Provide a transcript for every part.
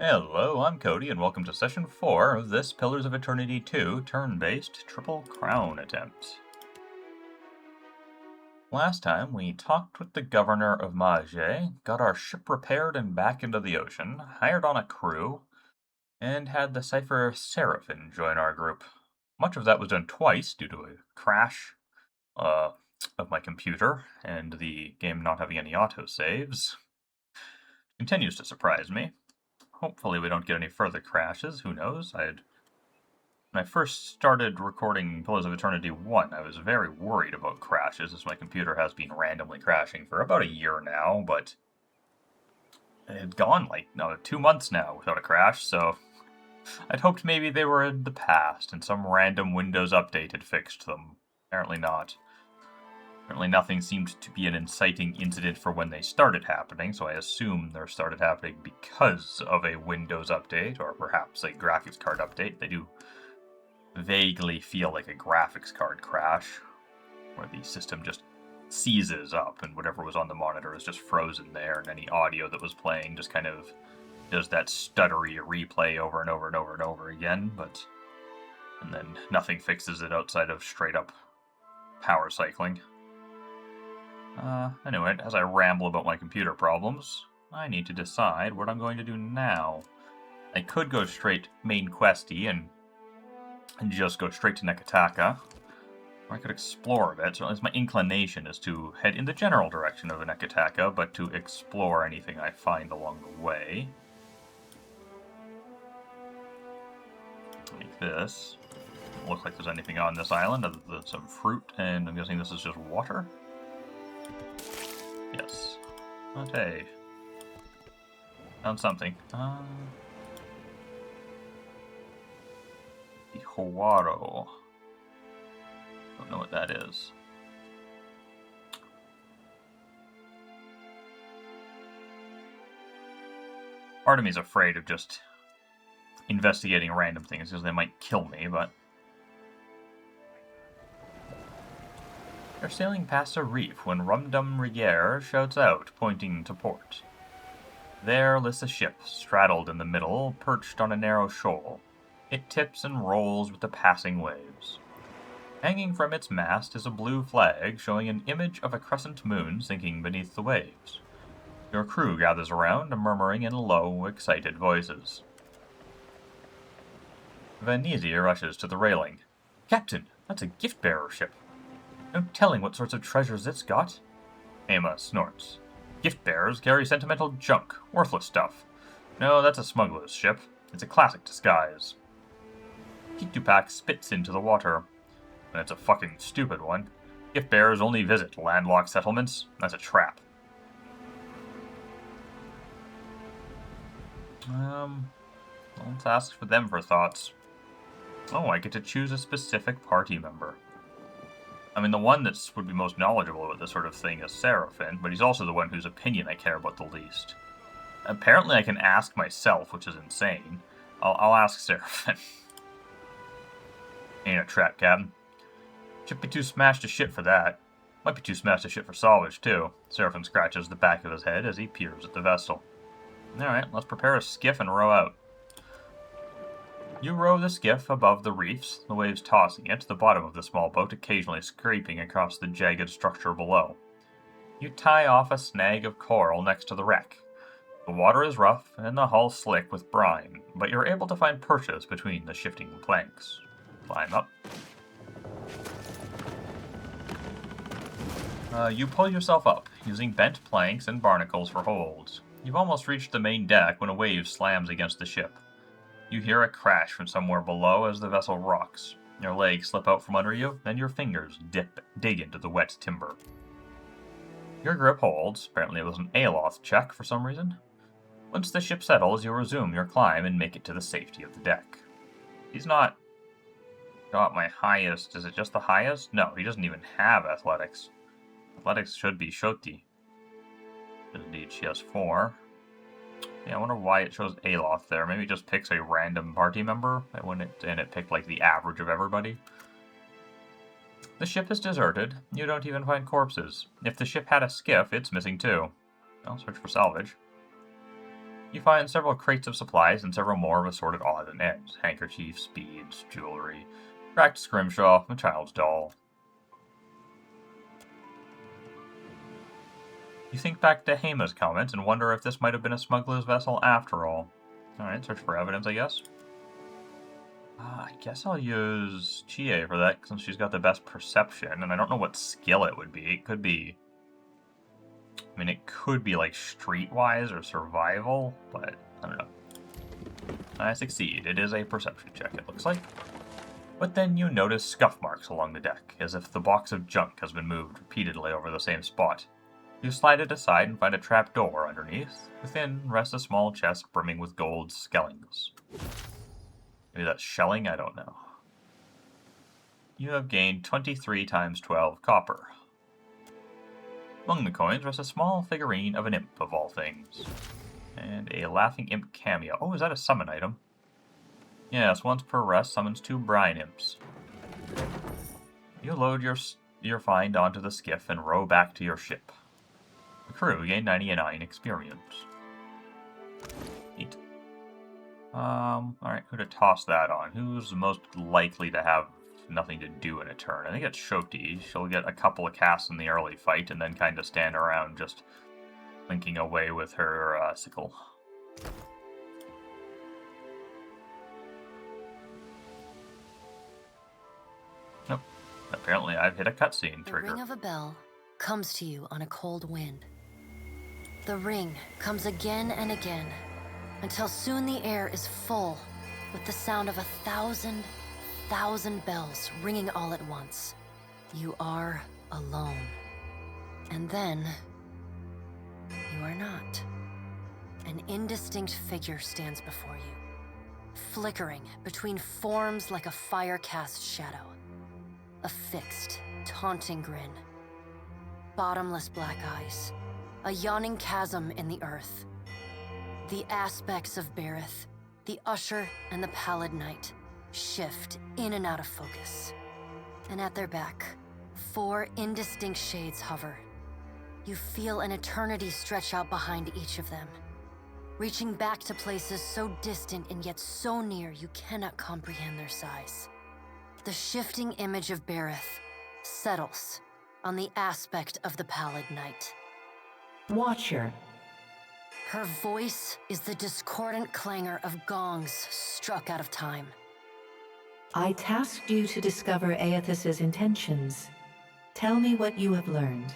Hello, I'm Cody, and welcome to Session 4 of this Pillars of Eternity 2 turn-based Triple Crown attempt. Last time, we talked with the governor of Mage, got our ship repaired and back into the ocean, hired on a crew, and had the cipher Seraphim join our group. Much of that was done twice due to a crash uh, of my computer and the game not having any autosaves. Continues to surprise me. Hopefully we don't get any further crashes, who knows? When I first started recording Pillars of Eternity 1, I was very worried about crashes, as my computer has been randomly crashing for about a year now, but it had gone 2 months now without a crash, so I'd hoped maybe they were in the past and some random Windows update had fixed them. Apparently not. Apparently nothing seemed to be an inciting incident for when they started happening, so I assume they started happening because of a Windows update, or perhaps a graphics card update. They do vaguely feel like a graphics card crash, where the system just seizes up and whatever was on the monitor is just frozen there, and any audio that was playing just kind of does that stuttery replay over and over and over and over again, and then nothing fixes it outside of straight up power cycling. Anyway, as I ramble about my computer problems, I need to decide what I'm going to do now. I could go straight main questy and just go straight to Nekataka, or I could explore a bit. So my inclination is to head in the general direction of Nekataka, but to explore anything I find along the way. Like this. Doesn't look like there's anything on this island other than some fruit, and I'm guessing this is just water? Yes. But hey. Found something. The Hawaro. Don't know what that is. Part of me is afraid of just investigating random things because they might kill me, but... They're sailing past a reef when Rumdum Rigier shouts out, pointing to port. There lists a ship, straddled in the middle, perched on a narrow shoal. It tips and rolls with the passing waves. Hanging from its mast is a blue flag showing an image of a crescent moon sinking beneath the waves. Your crew gathers around, murmuring in low, excited voices. Vanisi rushes to the railing. Captain, that's a gift-bearer ship. No telling what sorts of treasures it's got. Emma snorts. Gift-bearers carry sentimental junk, worthless stuff. No, that's a smuggler's ship. It's a classic disguise. Kitupak spits into the water. And it's a fucking stupid one. Gift-bearers only visit landlocked settlements. That's a trap. Let's ask for them for thoughts. Oh, I get to choose a specific party member. I mean, the one that would be most knowledgeable about this sort of thing is Seraphim, but he's also the one whose opinion I care about the least. Apparently I can ask myself, which is insane. I'll ask Seraphim. Ain't a trap, Captain. Should be too smashed to shit for that. Might be too smashed to shit for salvage, too. Seraphim scratches the back of his head as he peers at the vessel. Alright, let's prepare a skiff and row out. You row the skiff above the reefs, the waves tossing it, the bottom of the small boat occasionally scraping across the jagged structure below. You tie off a snag of coral next to the wreck. The water is rough and the hull slick with brine, but you're able to find perches between the shifting planks. Climb up. You pull yourself up, using bent planks and barnacles for holds. You've almost reached the main deck when a wave slams against the ship. You hear a crash from somewhere below as the vessel rocks. Your legs slip out from under you, and your fingers dig into the wet timber. Your grip holds. Apparently it was an Aloth check for some reason. Once the ship settles, you'll resume your climb and make it to the safety of the deck. He's not got my highest. Is it just the highest? No, he doesn't even have athletics. Athletics should be Shoti. Indeed, she has 4. Yeah, I wonder why it shows Aloth there. Maybe it just picks a random party member, and it picked like the average of everybody. The ship is deserted. You don't even find corpses. If the ship had a skiff, it's missing too. I'll search for salvage. You find several crates of supplies and several more of assorted odds and ends. Handkerchiefs, beads, jewelry, cracked scrimshaw, a child's doll. You think back to Hama's comments and wonder if this might have been a smuggler's vessel after all. Alright, search for evidence, I guess. I guess I'll use Chie for that since she's got the best perception, and I don't know what skill it would be. It could be... I mean, it could be like streetwise or survival, but I don't know. I succeed. It is a perception check, it looks like. But then you notice scuff marks along the deck, as if the box of junk has been moved repeatedly over the same spot. You slide it aside and find a trap door underneath. Within rests a small chest brimming with gold skellings. Maybe that's shelling? I don't know. You have gained 23 times 12 copper. Among the coins rests a small figurine of an imp, of all things. And a laughing imp cameo. Oh, is that a summon item? Yes, once per rest summons 2 brine imps. You load your find onto the skiff and row back to your ship. The crew gain 99 experience. Neat. Alright, who to toss that on? Who's most likely to have nothing to do in a turn? I think it's Shoti. She'll get a couple of casts in the early fight and then kind of stand around just linking away with her sickle. Nope. Apparently I've hit a cutscene trigger. The ring of a bell comes to you on a cold wind. The ring comes again and again, until soon the air is full with the sound of 1,000 bells ringing all at once. You are alone. And then, you are not. An indistinct figure stands before you, flickering between forms like a fire-cast shadow. A fixed, taunting grin. Bottomless black eyes. A yawning chasm in the earth. The aspects of Berith, the Usher and the Pallid Knight, shift in and out of focus. And at their back, 4 indistinct shades hover. You feel an eternity stretch out behind each of them, reaching back to places so distant and yet so near you cannot comprehend their size. The shifting image of Berith settles on the aspect of the Pallid Knight. Watcher. Her voice is the discordant clangor of gongs struck out of time. I tasked you to discover Aethys's intentions. Tell me what you have learned.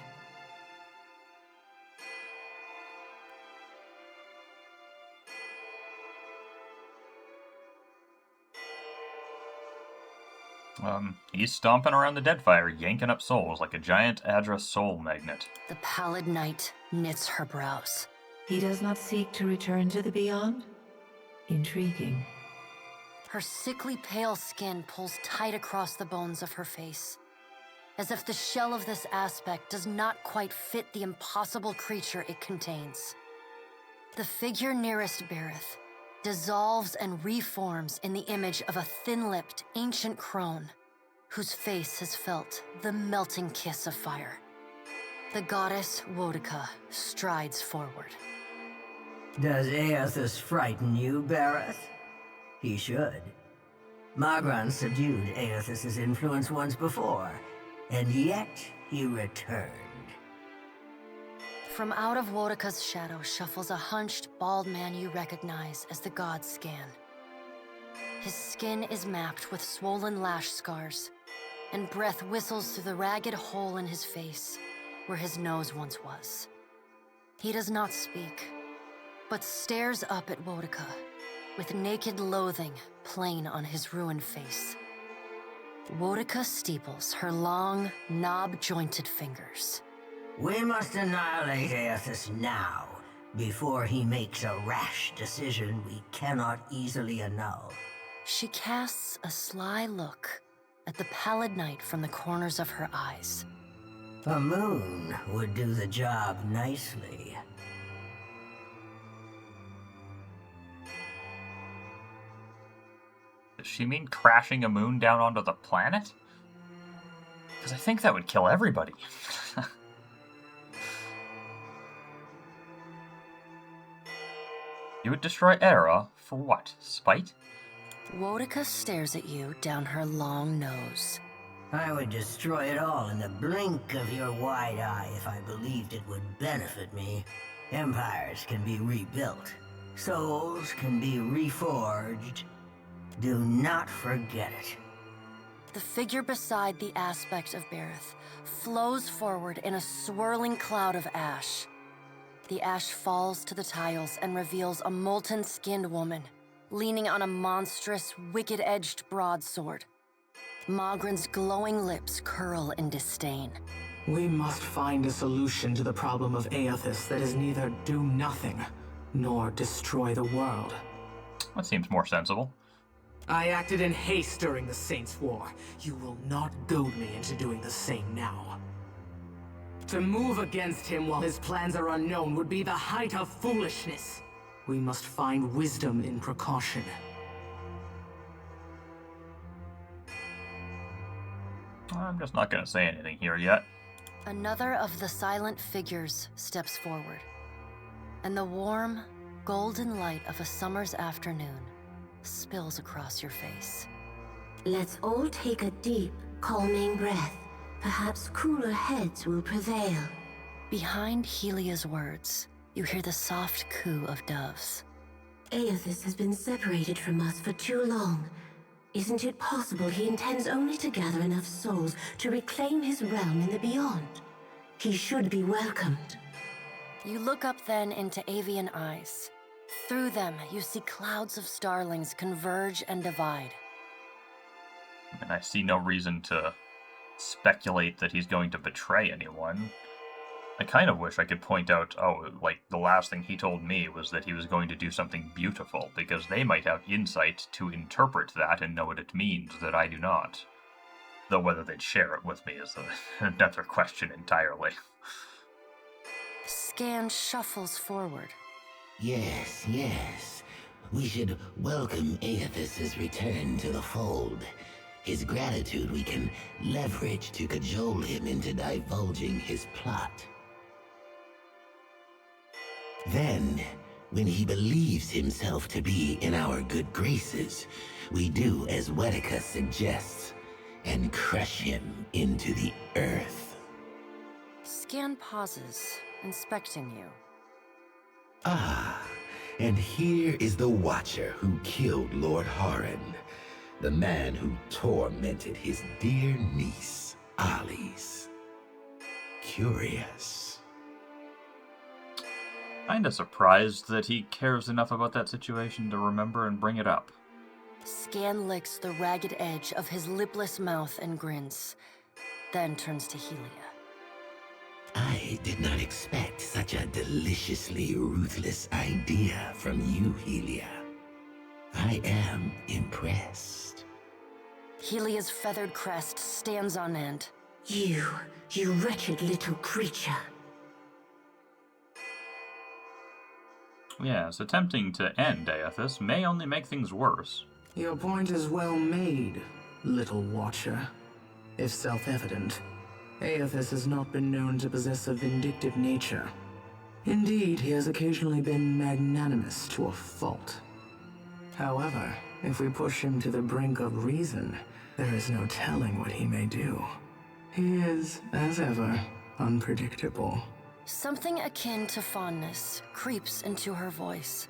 He's stomping around the Deadfire, yanking up souls like a giant Adra soul magnet. The Pallid Knight knits her brows. He does not seek to return to the beyond? Intriguing. Her sickly pale skin pulls tight across the bones of her face, as if the shell of this aspect does not quite fit the impossible creature it contains. The figure nearest Berith dissolves and reforms in the image of a thin-lipped, ancient crone whose face has felt the melting kiss of fire. The goddess Wodica strides forward. Does Aethys frighten you, Berith? He should. Magran subdued Aethys's influence once before, and yet he returned. From out of Wodica's shadow shuffles a hunched, bald man you recognize as the god Scan. His skin is mapped with swollen lash scars, and breath whistles through the ragged hole in his face where his nose once was. He does not speak, but stares up at Wodica with naked loathing plain on his ruined face. Wodica steeples her long, knob-jointed fingers. We must annihilate Aethys now, before he makes a rash decision we cannot easily annul. She casts a sly look at the Pallid Knight from the corners of her eyes. A moon would do the job nicely. Does she mean crashing a moon down onto the planet? Because I think that would kill everybody. You would destroy Era for what? Spite? Woedica stares at you down her long nose. I would destroy it all in the blink of your wide eye if I believed it would benefit me. Empires can be rebuilt. Souls can be reforged. Do not forget it. The figure beside the aspect of Bareth flows forward in a swirling cloud of ash. The ash falls to the tiles and reveals a molten-skinned woman, leaning on a monstrous, wicked-edged broadsword. Mogren's glowing lips curl in disdain. We must find a solution to the problem of Aethys that is neither do nothing, nor destroy the world. That seems more sensible. I acted in haste during the Saints' War. You will not goad me into doing the same now. To move against him while his plans are unknown would be the height of foolishness. We must find wisdom in precaution. I'm just not going to say anything here yet. Another of the silent figures steps forward, and the warm, golden light of a summer's afternoon spills across your face. Let's all take a deep, calming breath. Perhaps cooler heads will prevail. Behind Helia's words, you hear the soft coo of doves. Aethys has been separated from us for too long. Isn't it possible he intends only to gather enough souls to reclaim his realm in the beyond? He should be welcomed. You look up then into avian eyes. Through them, you see clouds of starlings converge and divide. And I see no reason to speculate that he's going to betray anyone. I kind of wish I could point out, like, the last thing he told me was that he was going to do something beautiful, because they might have insight to interpret that and know what it means that I do not. Though whether they'd share it with me is another question entirely. Scan shuffles forward. Yes, yes. We should welcome Aethys' return to the fold. His gratitude we can leverage to cajole him into divulging his plot. Then, when he believes himself to be in our good graces, we do as Woedica suggests, and crush him into the earth. Scan pauses, inspecting you. Ah, and here is the Watcher who killed Lord Harren, the man who tormented his dear niece, Alice. Curious. Kinda surprised that he cares enough about that situation to remember and bring it up. Scan licks the ragged edge of his lipless mouth and grins, then turns to Helia. I did not expect such a deliciously ruthless idea from you, Helia. I am impressed. Helia's feathered crest stands on end. You wretched little creature. Yes, attempting to end Aethys may only make things worse. Your point is well made, little Watcher. If self-evident, Aethys has not been known to possess a vindictive nature. Indeed, he has occasionally been magnanimous to a fault. However, if we push him to the brink of reason, there is no telling what he may do. He is, as ever, unpredictable. Something akin to fondness creeps into her voice.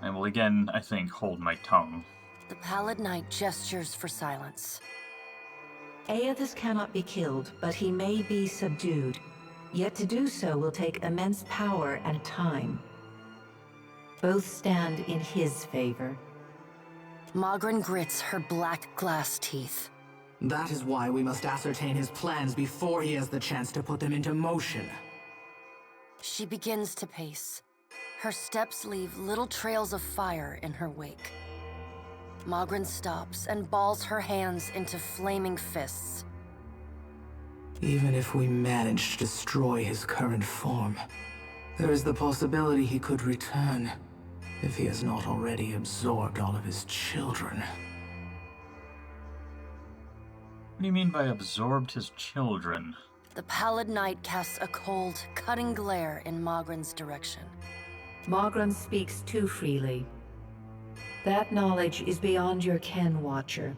I will again, I think, hold my tongue. The pallid knight gestures for silence. Aethys cannot be killed, but he may be subdued. Yet to do so will take immense power and time. Both stand in his favor. Mogren grits her black glass teeth. That is why we must ascertain his plans before he has the chance to put them into motion. She begins to pace. Her steps leave little trails of fire in her wake. Mogren stops and balls her hands into flaming fists. Even if we manage to destroy his current form, there is the possibility he could return, if he has not already absorbed all of his children. What do you mean by absorbed his children? The pallid knight casts a cold, cutting glare in Mogren's direction. Magran speaks too freely. That knowledge is beyond your ken, Watcher.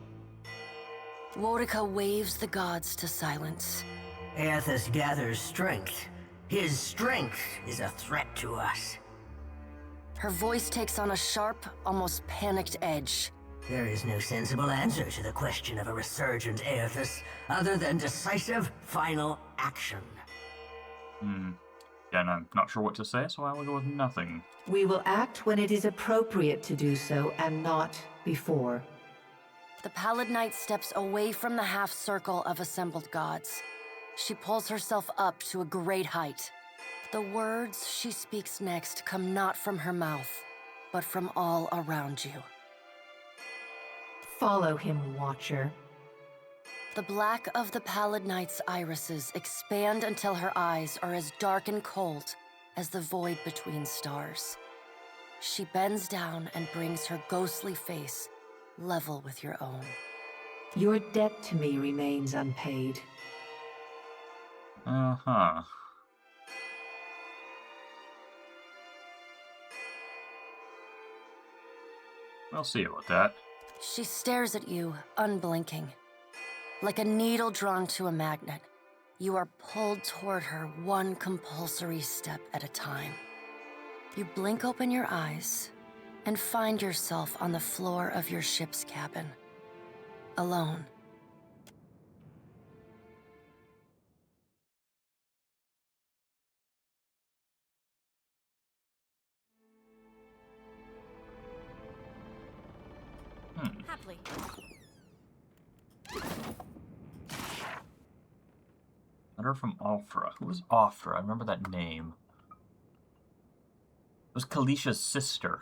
Worika waves the gods to silence. Aethys gathers strength. His strength is a threat to us. Her voice takes on a sharp, almost panicked edge. There is no sensible answer to the question of a resurgent Aethys other than decisive, final action. Again, I'm not sure what to say, so I will go with nothing. We will act when it is appropriate to do so, and not before. The Pallid Knight steps away from the half-circle of assembled gods. She pulls herself up to a great height. The words she speaks next come not from her mouth, but from all around you. Follow him, Watcher. The black of the Pallid Knight's irises expand until her eyes are as dark and cold as the void between stars. She bends down and brings her ghostly face level with your own. Your debt to me remains unpaid. Uh-huh. We'll see about that. She stares at you, unblinking. Like a needle drawn to a magnet, you are pulled toward her one compulsory step at a time. You blink open your eyes and find yourself on the floor of your ship's cabin, alone. Happily. Letter from Alfra. Who was Alfra? I remember that name. It was Kalisha's sister.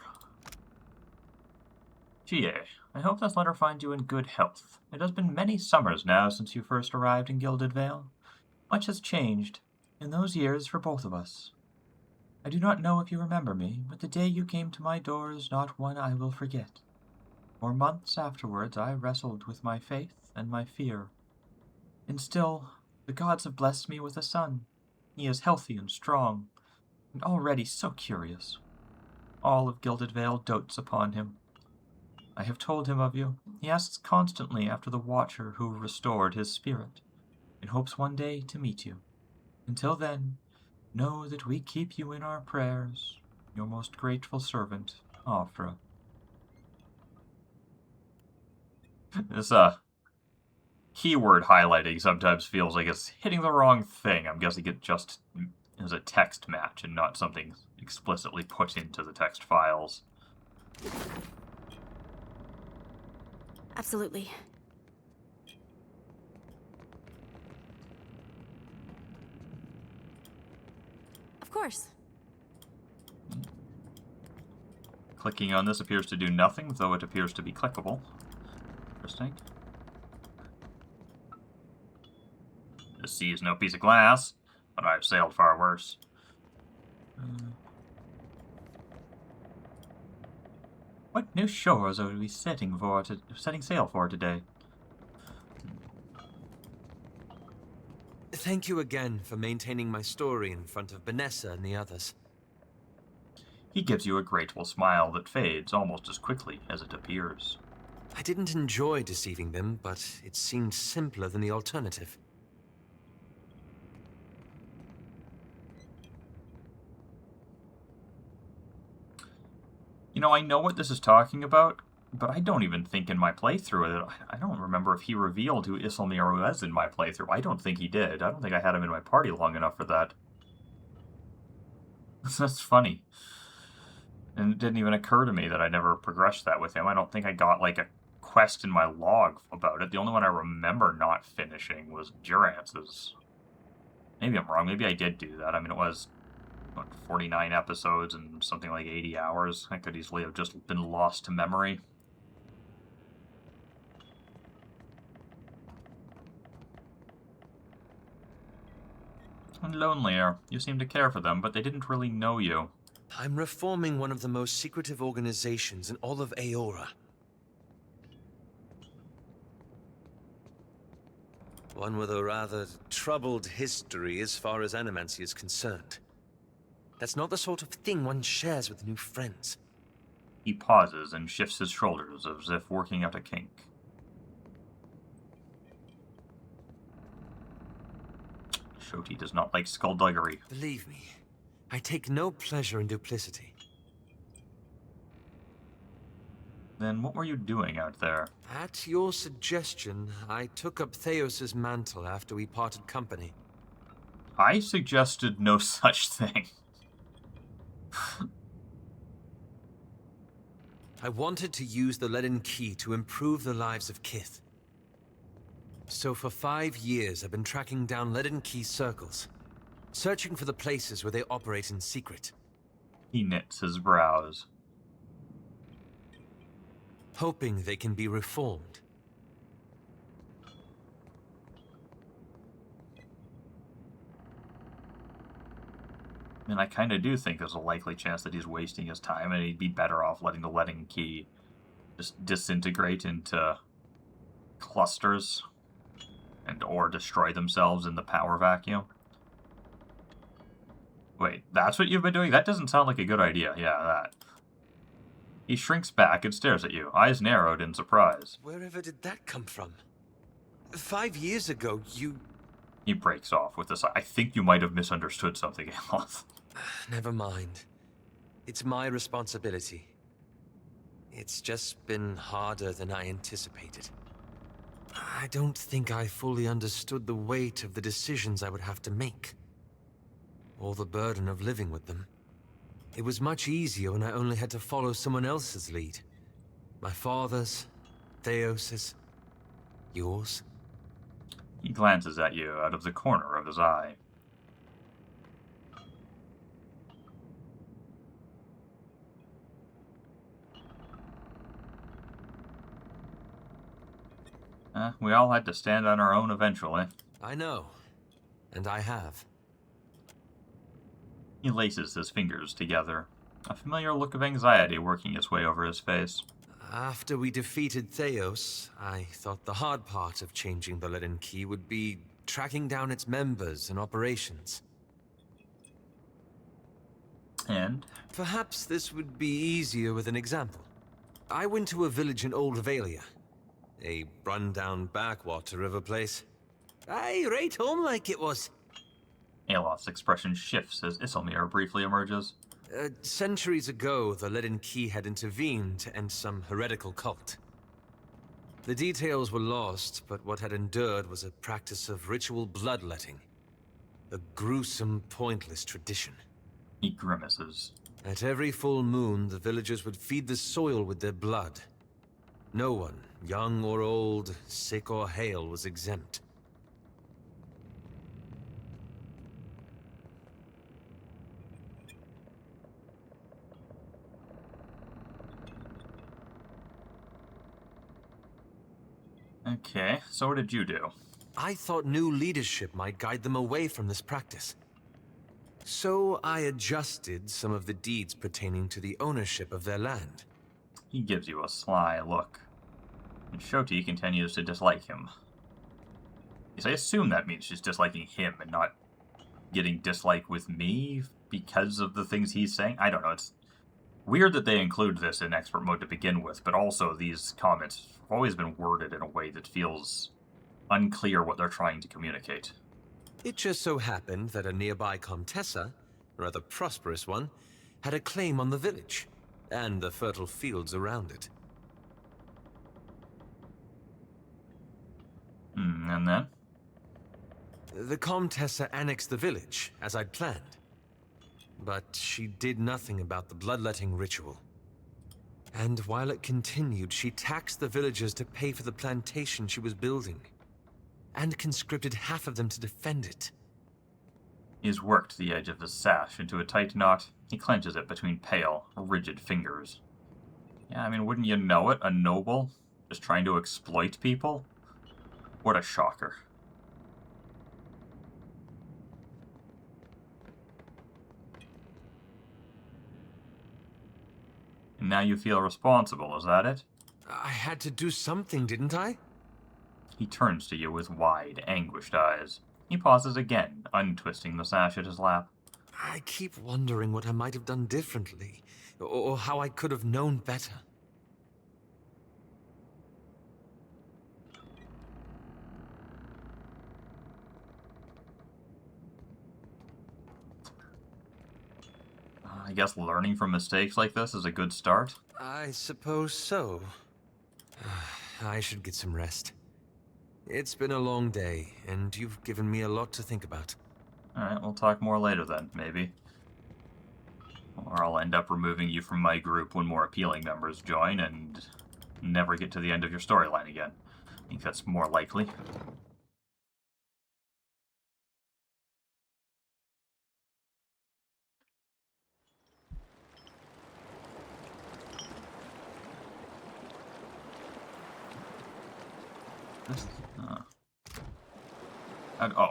Chie, I hope this letter finds you in good health. It has been many summers now since you first arrived in Gilded Vale. Much has changed in those years for both of us. I do not know if you remember me, but the day you came to my door is not one I will forget. For months afterwards I wrestled with my faith and my fear. And still, the gods have blessed me with a son. He is healthy and strong, and already so curious. All of Gilded Vale dotes upon him. I have told him of you. He asks constantly after the Watcher who restored his spirit, in hopes one day to meet you. Until then, know that we keep you in our prayers. Your most grateful servant, Afra. This, keyword highlighting sometimes feels like it's hitting the wrong thing. I'm guessing it just is a text match and not something explicitly put into the text files. Absolutely. Of course. Clicking on this appears to do nothing, though it appears to be clickable. Interesting. The sea is no piece of glass, but I've sailed far worse. What new shores are we setting sail for today? Thank you again for maintaining my story in front of Vanessa and the others. He gives you a grateful smile that fades almost as quickly as it appears. I didn't enjoy deceiving them, but it seemed simpler than the alternative. You know, I know what this is talking about, but I don't even think in my playthrough, I don't remember if he revealed who Isilmir was in my playthrough. I don't think he did. I don't think I had him in my party long enough for that. That's funny. And it didn't even occur to me that I never progressed that with him. I don't think I got, like, a quest in my log about it. The only one I remember not finishing was Durance's. Maybe I'm wrong. Maybe I did do that. I mean, it was, what, 49 episodes and something like 80 hours. I could easily have just been lost to memory. And lonelier. You seem to care for them, but they didn't really know you. I'm reforming one of the most secretive organizations in all of Aora. One with a rather troubled history as far as animancy is concerned. That's not the sort of thing one shares with new friends. He pauses and shifts his shoulders as if working out a kink. Shoti does not like skullduggery. Believe me, I take no pleasure in duplicity. Then what were you doing out there? At your suggestion, I took up Theos's mantle after we parted company. I suggested no such thing. I wanted to use the leaden key to improve the lives of Kith. So for 5 years, I've been tracking down leaden key circles, searching for the places where they operate in secret. He knits his brows. Hoping they can be reformed. And I kind of do think there's a likely chance that he's wasting his time, and he'd be better off letting the leaden key just disintegrate into clusters or destroy themselves in the power vacuum. Wait, that's what you've been doing? That doesn't sound like a good idea. Yeah, that. He shrinks back and stares at you, eyes narrowed in surprise. Wherever did that come from? 5 years ago, you... He breaks off with this, I think you might have misunderstood something else. Never mind. It's my responsibility. It's just been harder than I anticipated. I don't think I fully understood the weight of the decisions I would have to make. Or the burden of living with them. It was much easier when I only had to follow someone else's lead. My father's, Theos's, yours. He glances at you out of the corner of his eye. We all had to stand on our own eventually. I know. And I have. He laces his fingers together, a familiar look of anxiety working its way over his face. After we defeated Theos, I thought the hard part of changing the leaden key would be tracking down its members and operations. And? Perhaps this would be easier with an example. I went to a village in Old Valia. A run-down backwater of a place. Aye, right home like it was. Aloth's expression shifts as Isilmir briefly emerges. Centuries ago, the leaden key had intervened to end some heretical cult. The details were lost, but what had endured was a practice of ritual bloodletting. A gruesome, pointless tradition. He grimaces. At every full moon, the villagers would feed the soil with their blood. No one, young or old, sick or hale, was exempt. Okay, so what did you do? I thought new leadership might guide them away from this practice. So I adjusted some of the deeds pertaining to the ownership of their land. He gives you a sly look. And Shoti continues to dislike him. Yes, I assume that means she's disliking him and not getting dislike with me because of the things he's saying. I don't know, it's weird that they include this in expert mode to begin with, but also these comments have always been worded in a way that feels unclear what they're trying to communicate. It just so happened that a nearby Comtessa, a rather prosperous one, had a claim on the village, and the fertile fields around it. And then? The Comtessa annexed the village, as I'd planned. But she did nothing about the bloodletting ritual. And while it continued, she taxed the villagers to pay for the plantation she was building, and conscripted half of them to defend it. He's worked the edge of his sash into a tight knot. He clenches it between pale, rigid fingers. Yeah, I mean, wouldn't you know it? A noble? Just trying to exploit people? What a shocker. And now you feel responsible, is that it? I had to do something, didn't I? He turns to you with wide, anguished eyes. He pauses again, untwisting the sash at his lap. I keep wondering what I might have done differently, or how I could have known better. I guess learning from mistakes like this is a good start. I suppose so. I should get some rest. It's been a long day, and you've given me a lot to think about. Alright, we'll talk more later then, maybe. Or I'll end up removing you from my group when more appealing members join and never get to the end of your storyline again. I think that's more likely. This, oh.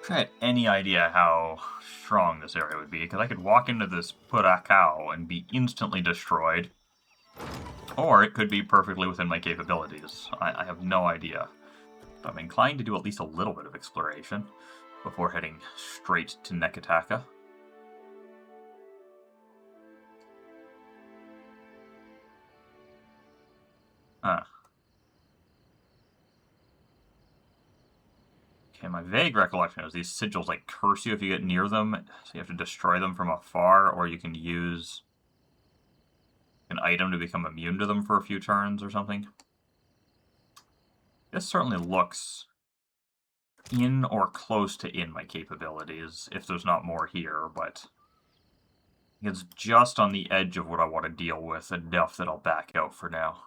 I had any idea how strong this area would be, because I could walk into this Purakao and be instantly destroyed, or it could be perfectly within my capabilities. I have no idea. But I'm inclined to do at least a little bit of exploration before heading straight to Nekataka. Okay, my vague recollection is these sigils like curse you if you get near them, so you have to destroy them from afar, or you can use an item to become immune to them for a few turns or something. This certainly looks in or close to in my capabilities, if there's not more here, but it's just on the edge of what I want to deal with, enough that I'll back out for now.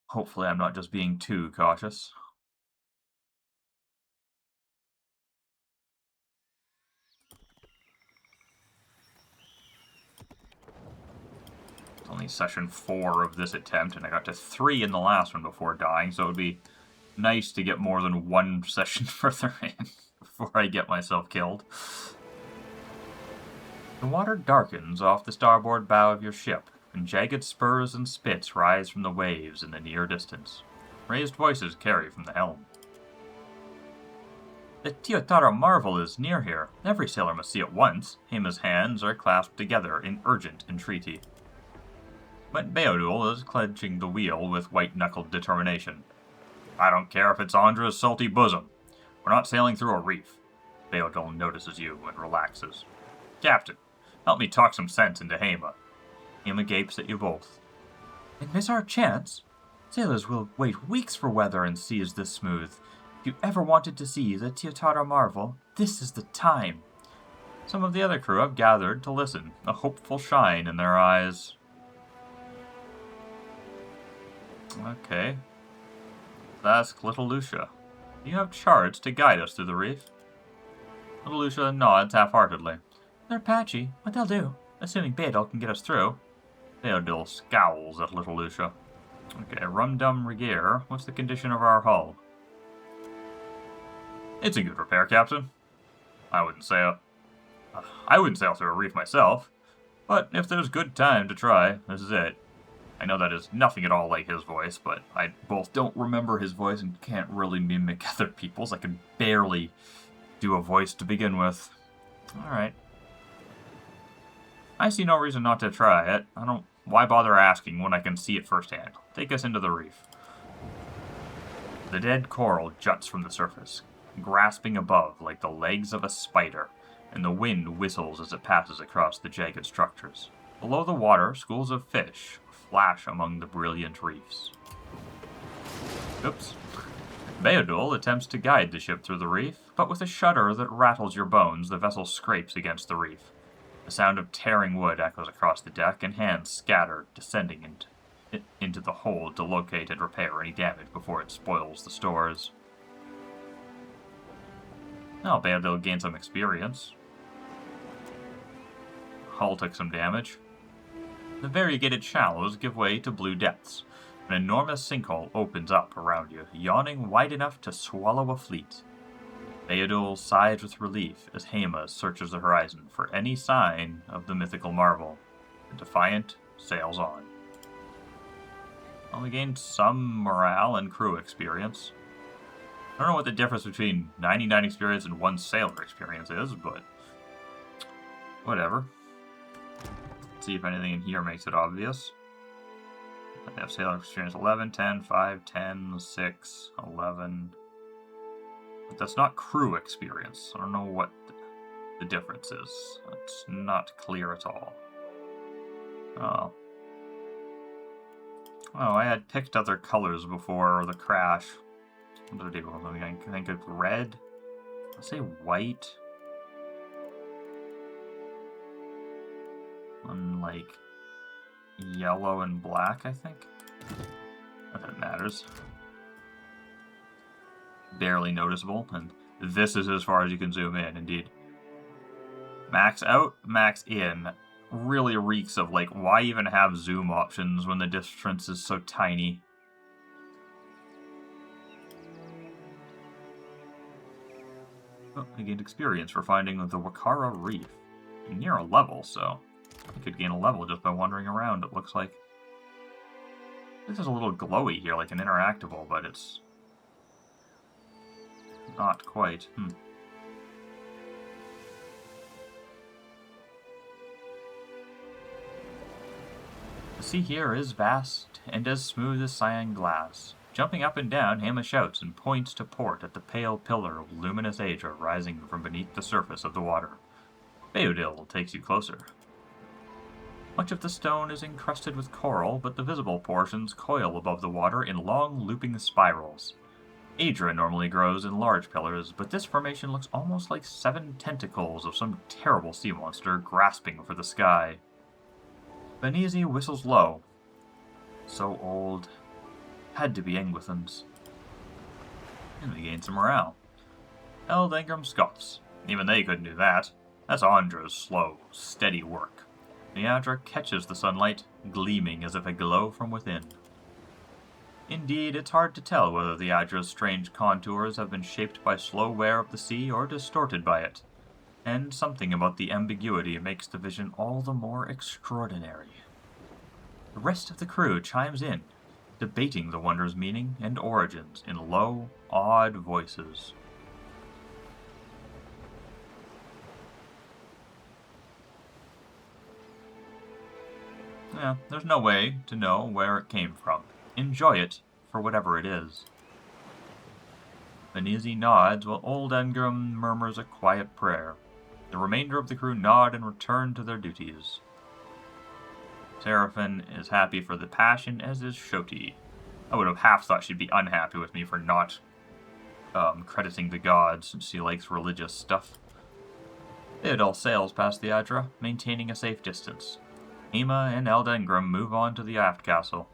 Hopefully I'm not just being too cautious. It's only session 4 of this attempt, and I got to 3 in the last one before dying, so it would be nice to get more than 1 session further in before I get myself killed. The water darkens off the starboard bow of your ship, and jagged spurs and spits rise from the waves in the near distance. Raised voices carry from the helm. The Teotara marvel is near here. Every sailor must see it once. Heima's hands are clasped together in urgent entreaty. But Beodul is clenching the wheel with white-knuckled determination. I don't care if it's Andra's salty bosom. We're not sailing through a reef. Beodul notices you and relaxes. Captain, help me talk some sense into Heima. Heima gapes at you both. And miss our chance? Sailors will wait weeks for weather and seas this smooth. If you ever wanted to see the Teotara marvel, this is the time. Some of the other crew have gathered to listen, a hopeful shine in their eyes. Okay. Ask little Lucia. Do you have charts to guide us through the reef? Little Lucia nods half-heartedly. They're patchy, but they'll do, assuming Beodul can get us through. Beodul scowls at little Lucia. Okay, Rum-Dum Regear, what's the condition of our hull? It's in good repair, Captain. I wouldn't sail through a reef myself, but if there's good time to try, this is it. I know that is nothing at all like his voice, but I both don't remember his voice and can't really mimic other people's. I can barely do a voice to begin with. Alright. I see no reason not to try it. Why bother asking when I can see it firsthand? Take us into the reef. The dead coral juts from the surface, grasping above like the legs of a spider, and the wind whistles as it passes across the jagged structures. Below the water, schools of fish flash among the brilliant reefs. Oops. Beodul attempts to guide the ship through the reef, but with a shudder that rattles your bones, the vessel scrapes against the reef. The sound of tearing wood echoes across the deck, and hands scatter, descending into the hold to locate and repair any damage before it spoils the stores. Now Beodul gained some experience. Hull took some damage. The variegated shallows give way to blue depths. An enormous sinkhole opens up around you, yawning wide enough to swallow a fleet. Theodul sighs with relief as Hema searches the horizon for any sign of the mythical marvel. The Defiant sails on. Well, we gained some morale and crew experience. I don't know what the difference between 99 experience and 1 sailor experience is, but whatever. Let's see if anything in here makes it obvious. I have sailor experience 11, 10, 5, 10, 6, 11. But that's not crew experience. I don't know what the difference is. It's not clear at all. Oh. Oh, I had picked other colors before the crash. What did I do? I think it's red. I'll say white. And like yellow and black, I think. Not that it matters. Barely noticeable, and this is as far as you can zoom in, indeed. Max out, max in. Really reeks of, like, why even have zoom options when the difference is so tiny? Oh, I gained experience for finding the Wakara Reef. I'm near a level, so I could gain a level just by wandering around, it looks like. This is a little glowy here, like an interactable, but it's not quite. The sea here is vast and as smooth as cyan glass. Jumping up and down, Hema shouts and points to port at the pale pillar of luminous Asia rising from beneath the surface of the water. Theodul takes you closer. Much of the stone is encrusted with coral, but the visible portions coil above the water in long, looping spirals. Adria normally grows in large pillars, but this formation looks almost like 7 tentacles of some terrible sea monster grasping for the sky. Benizi whistles low. So old. Had to be Englithans. And we gain some morale. Eld Ingram scoffs. Even they couldn't do that. That's Andra's slow, steady work. Neandra catches the sunlight, gleaming as if a glow from within. Indeed, it's hard to tell whether the Adra's strange contours have been shaped by slow wear of the sea or distorted by it, and something about the ambiguity makes the vision all the more extraordinary. The rest of the crew chimes in, debating the wonder's meaning and origins in low, odd voices. Yeah, there's no way to know where it came from. Enjoy it for whatever it is. Benizi nods while old Engram murmurs a quiet prayer. The remainder of the crew nod and return to their duties. Seraphin is happy for the passion, as is Shoti. I would have half thought she'd be unhappy with me for not crediting the gods, since she likes religious stuff. Theodul sails past the Adra, maintaining a safe distance. Hema and Eldengram move on to the aft castle,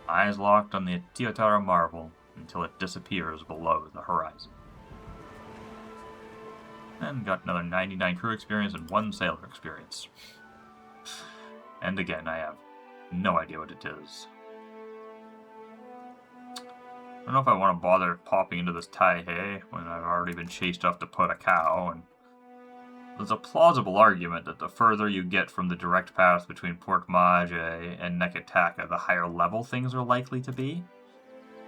eyes locked on the Tiotara marble until it disappears below the horizon. And got another 99 crew experience and 1 sailor experience. And again, I have no idea what it is. I don't know if I want to bother popping into this Taihei when I've already been chased off to put a cow, and there's a plausible argument that the further you get from the direct path between Port Mage and Nekataka, the higher level things are likely to be.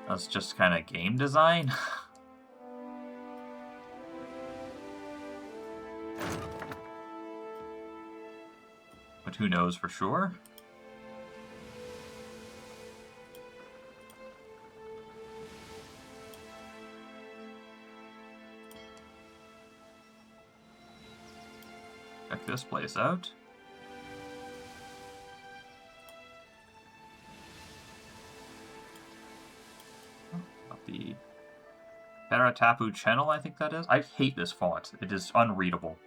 That's just kind of game design. But who knows for sure? Check this place out. Got the Paratapu Channel, I think that is. I hate this font. It is unreadable.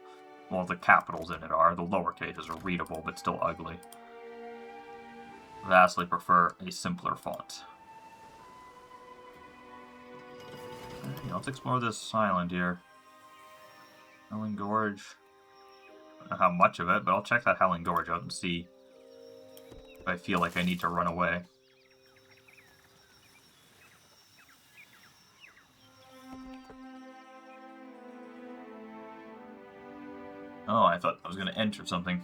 Well, the capitals in it are. The lower cases are readable, but still ugly. Vastly prefer a simpler font. Okay, let's explore this island here. Helen Gorge. I don't know how much of it, but I'll check that Helen Gorge out and see I feel like I need to run away. Oh, I thought I was going to enter something.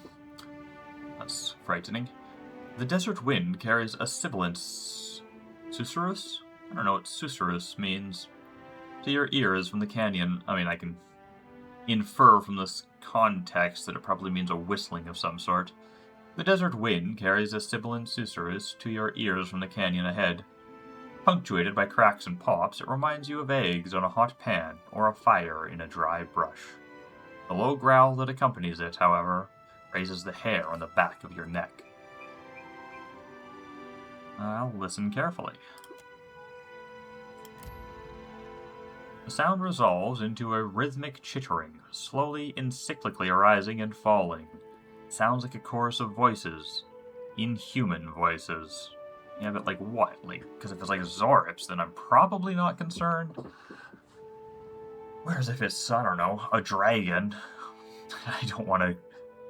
That's frightening. The desert wind carries a sibilant susurrus? I don't know what susurrus means. To your ears from the canyon. I mean, I can infer from this context that it probably means a whistling of some sort. The desert wind carries a sibilant susurrus to your ears from the canyon ahead. Punctuated by cracks and pops, it reminds you of eggs on a hot pan or a fire in a dry brush. The low growl that accompanies it, however, raises the hair on the back of your neck. I'll listen carefully. The sound resolves into a rhythmic chittering, slowly and cyclically arising and falling. It sounds like a chorus of voices. Inhuman voices. Yeah, but like what? Like, because if it's like Zorips, then I'm probably not concerned. Whereas if it's, I don't know, a dragon, I don't want to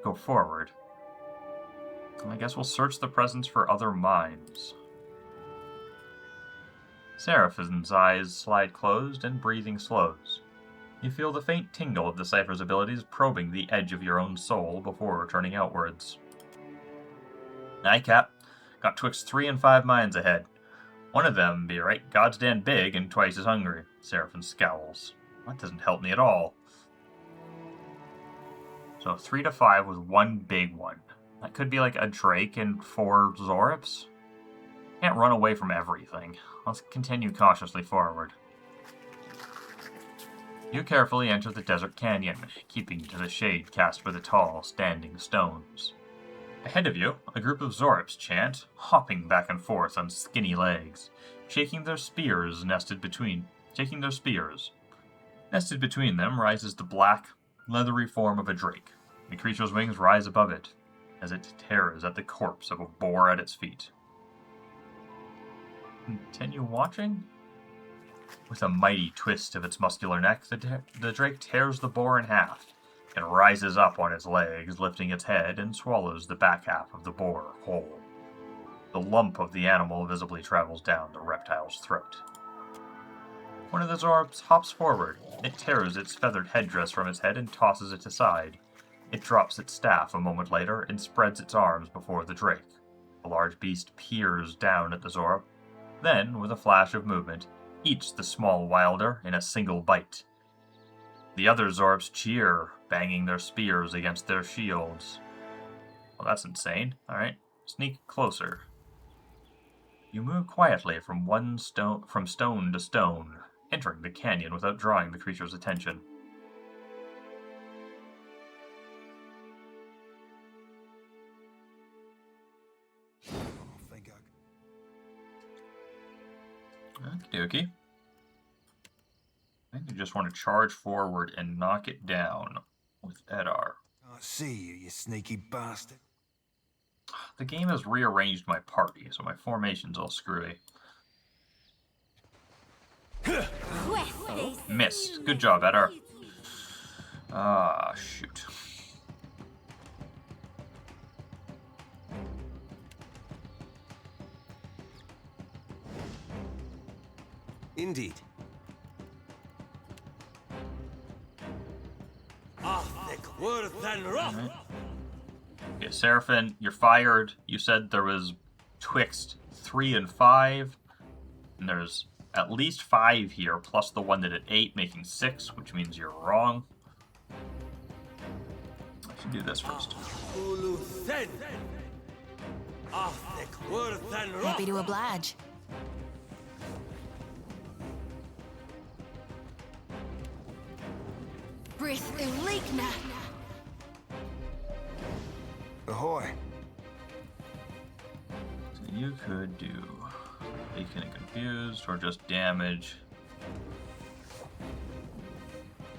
go forward. I guess we'll search the presence for other minds. Seraphine's eyes slide closed and breathing slows. You feel the faint tingle of the Cypher's abilities probing the edge of your own soul before returning outwards. Aye, Cap. Got twixt 3 and 5 minds ahead. One of them be right goddamn big and twice as hungry. Seraphine scowls. That doesn't help me at all. So 3 to 5 with one big one. That could be like a Drake and 4 Zorips. Can't run away from everything. Let's continue cautiously forward. You carefully enter the desert canyon, keeping to the shade cast by the tall, standing stones. Ahead of you, a group of Zorips chant, hopping back and forth on skinny legs, shaking their spears nested between them rises the black, leathery form of a drake. The creature's wings rise above it, as it tears at the corpse of a boar at its feet. Continue watching? With a mighty twist of its muscular neck, the drake tears the boar in half, and rises up on its legs, lifting its head, and swallows the back half of the boar whole. The lump of the animal visibly travels down the reptile's throat. One of the Zorips hops forward. It tears its feathered headdress from its head and tosses it aside. It drops its staff a moment later and spreads its arms before the drake. The large beast peers down at the Zorip, then, with a flash of movement, eats the small wilder in a single bite. The other Zorips cheer, banging their spears against their shields. Well, that's insane. Alright, sneak closer. You move quietly from stone to stone, entering the canyon without drawing the creature's attention. Okie dokie. I think you just want to charge forward and knock it down with Edar. Can't see you, you sneaky bastard. The game has rearranged my party, so my formation's all screwy. Missed. Good job, Edar. Ah, shoot. Indeed. Right. Okay, Seraphine, you're fired. You said there was twixt 3 and 5. And there's at least 5 here, plus the one that at 8, making 6, which means you're wrong. I should do this first. Happy to oblige. Ahoy. So you could do Vacant and Confused, or just damage.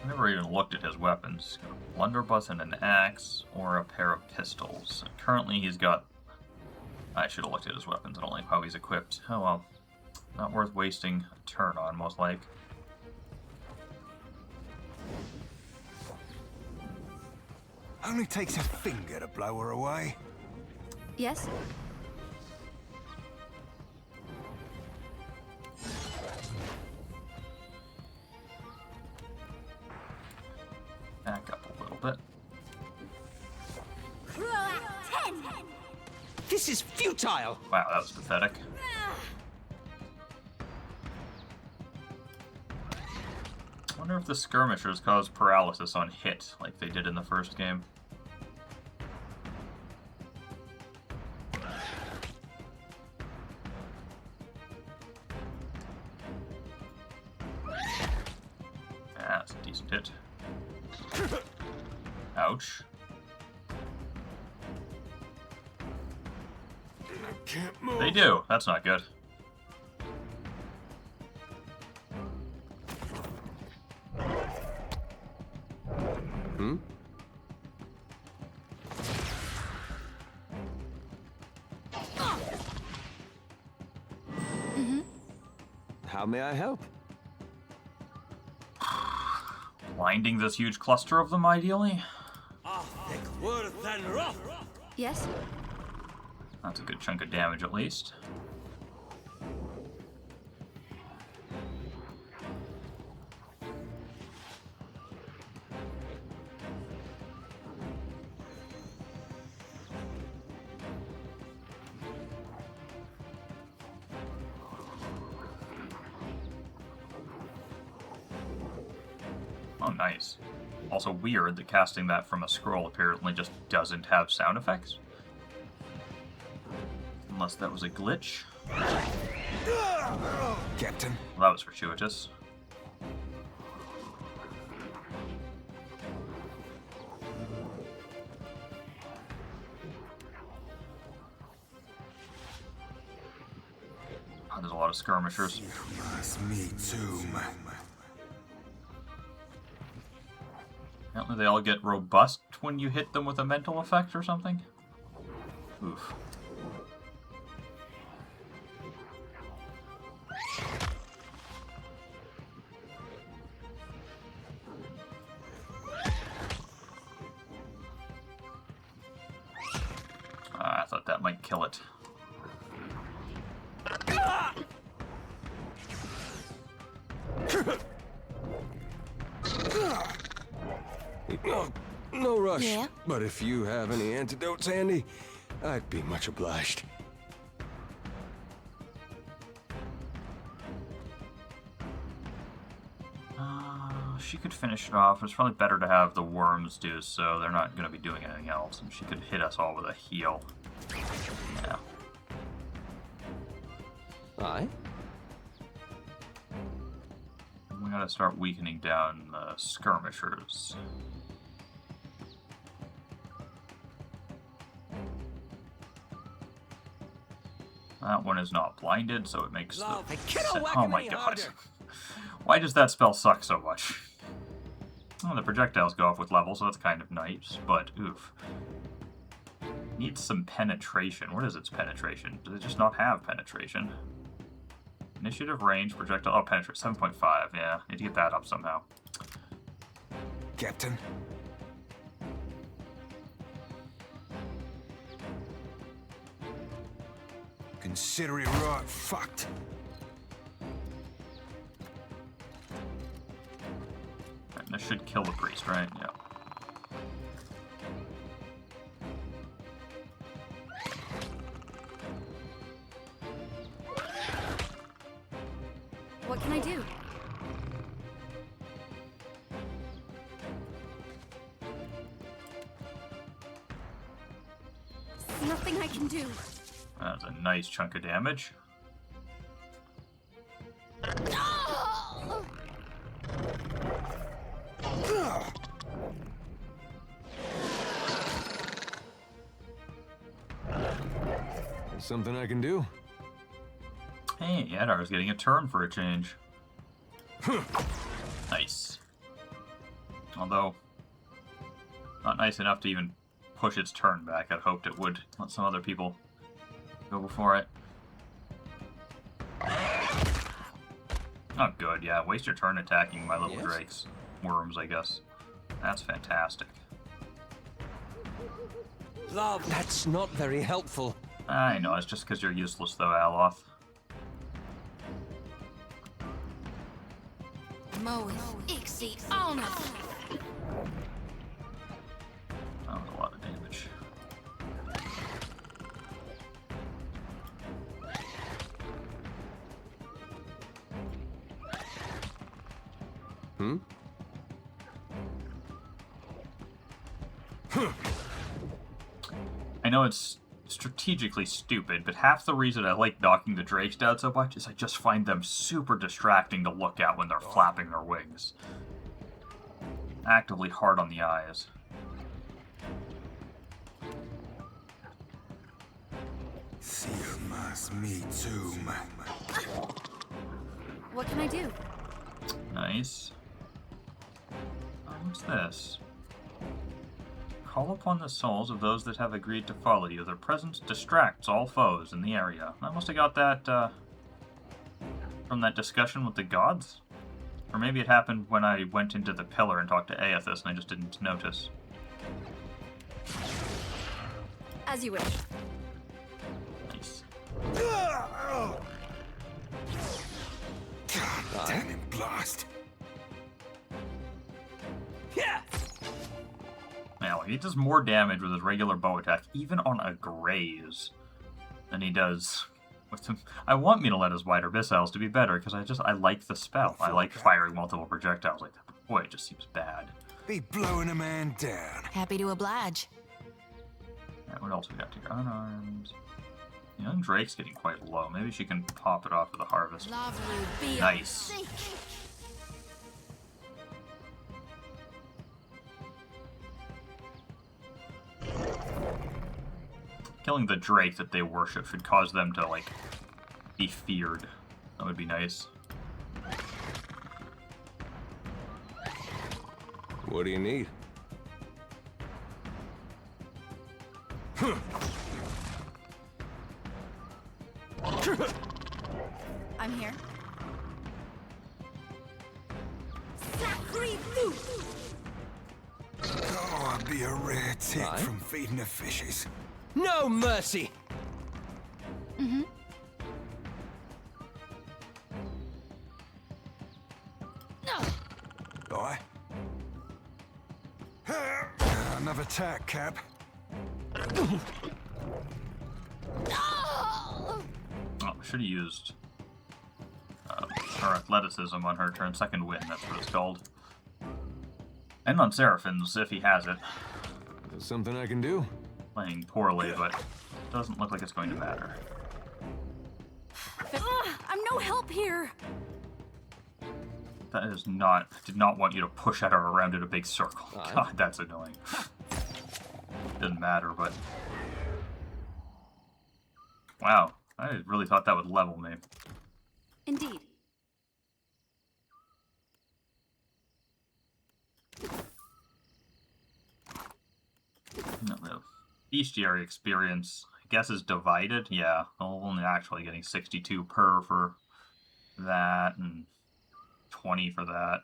I never even looked at his weapons. He's got a blunderbuss and an axe, or a pair of pistols. And currently he's got... I should have looked at his weapons. I don't like how he's equipped. Oh well. Not worth wasting a turn on, most like. Only takes a finger to blow her away. Yes? This is futile! Wow, that was pathetic. I wonder if the skirmishers cause paralysis on hit, like they did in the first game. That's a decent hit. Ouch. Can't move. They do. That's not good. Hmm? How may I help? Blinding this huge cluster of them, ideally? Yes? That's a good chunk of damage, at least. Oh, nice. Also weird that casting that from a scroll apparently just doesn't have sound effects. Unless that was a glitch. Captain. Well, that was fortuitous. Oh, there's a lot of skirmishers. That's me too, man. Apparently they all get robust when you hit them with a mental effect or something. Oof. I thought that might kill it. No rush. Yeah? But if you have any antidotes handy, I'd be much obliged. She could finish it off. It's probably better to have the worms do so. They're not going to be doing anything else. And she could hit us all with a heal. Yeah. Aye? We gotta start weakening down the skirmishers. That one is not blinded, so it makes the... Oh my god. Why does that spell suck so much? Oh, the projectiles go off with level, so that's kind of nice, but oof. Needs some penetration. What is its penetration? Does it just not have penetration? Initiative, range, projectile... Oh, penetrate. 7.5, yeah. Need to get that up somehow. Captain. Consider it right fucked. Right, this should kill the priest, right? Yeah. What can I do? Nothing I can do. That's a nice chunk of damage. Something I can do? Hey, Yadar's getting a turn for a change. Nice. Although, not nice enough to even push its turn back. I'd hoped it would let some other people go before it. Oh, good, yeah. Waste your turn attacking my little drakes. Worms, I guess. That's fantastic. Love, that's not very helpful. I know, it's just because you're useless, though, Aloth. Ixie Honor. That was a lot of damage. I know it's strategically stupid, but half the reason I like knocking the drakes down so much is I just find them super distracting to look at when they're flapping their wings. Actively hard on the eyes. Me too. What can I do? Nice. What's this? Call upon the souls of those that have agreed to follow you. Their presence distracts all foes in the area. I must have got that from that discussion with the gods? Or maybe it happened when I went into the pillar and talked to Aethys and I just didn't notice. As you wish. Nice. God damn it, blast. Yeah. Now, he does more damage with his regular bow attack, even on a graze, than he does with him. I want me to let his wider missiles to be better, because I like the spell. I like firing multiple projectiles like that, but boy, it just seems bad. Be blowing a man down. Happy to oblige. Right, what else we got here? Unarmed. Young Drake's getting quite low. Maybe she can pop it off with the harvest. Nice. Killing the Drake that they worship should cause them to, like, be feared. That would be nice. What do you need? I'm here. Oh, I'd be a rare tick from feeding the fishes. No mercy! Bye. Another tack, Cap. Oh, should have used her athleticism on her turn. Second win, that's what it's called. And on Seraphins, if he has it. There's something I can do. Playing poorly, but doesn't look like it's going to matter. I'm no help here. That is not... I did not want you to push at her around in a big circle. God, that's annoying. Doesn't matter, but... Wow, I really thought that would level me. Indeed. No, the bestiary experience, I guess, is divided. Yeah, only actually getting 62 per for that, and 20 for that.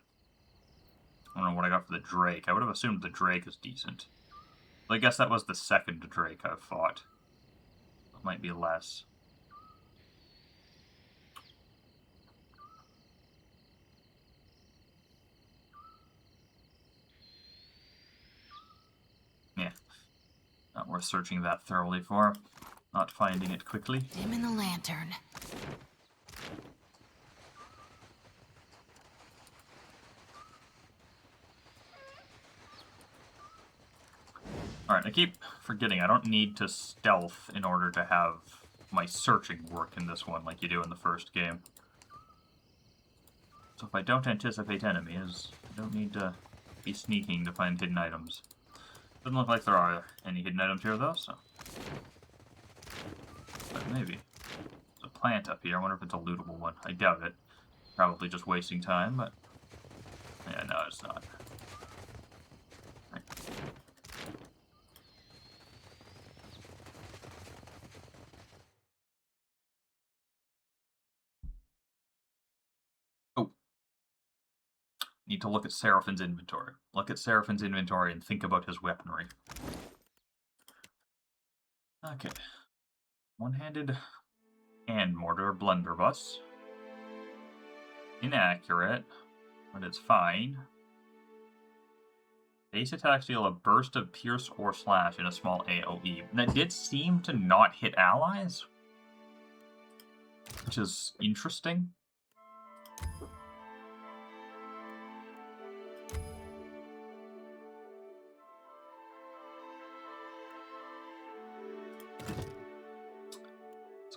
I don't know what I got for the Drake. I would have assumed the Drake is decent. But I guess that was the second Drake I've fought. It might be less. Yeah. Not worth searching that thoroughly for. Not finding it quickly. Dim in the lantern. Alright, I keep forgetting I don't need to stealth in order to have my searching work in this one like you do in the first game. So if I don't anticipate enemies, I don't need to be sneaking to find hidden items. Doesn't look like there are any hidden items here though, so... But maybe. There's a plant up here, I wonder if it's a lootable one. I doubt it. Probably just wasting time, but... Yeah, no, it's not. Right. Oh. Need to look at Seraphin's inventory. Look at Seraphin's inventory and think about his weaponry. Okay. One-handed hand mortar blunderbuss. Inaccurate, but it's fine. Base attacks deal a burst of pierce or slash in a small AoE. That did seem to not hit allies, which is interesting.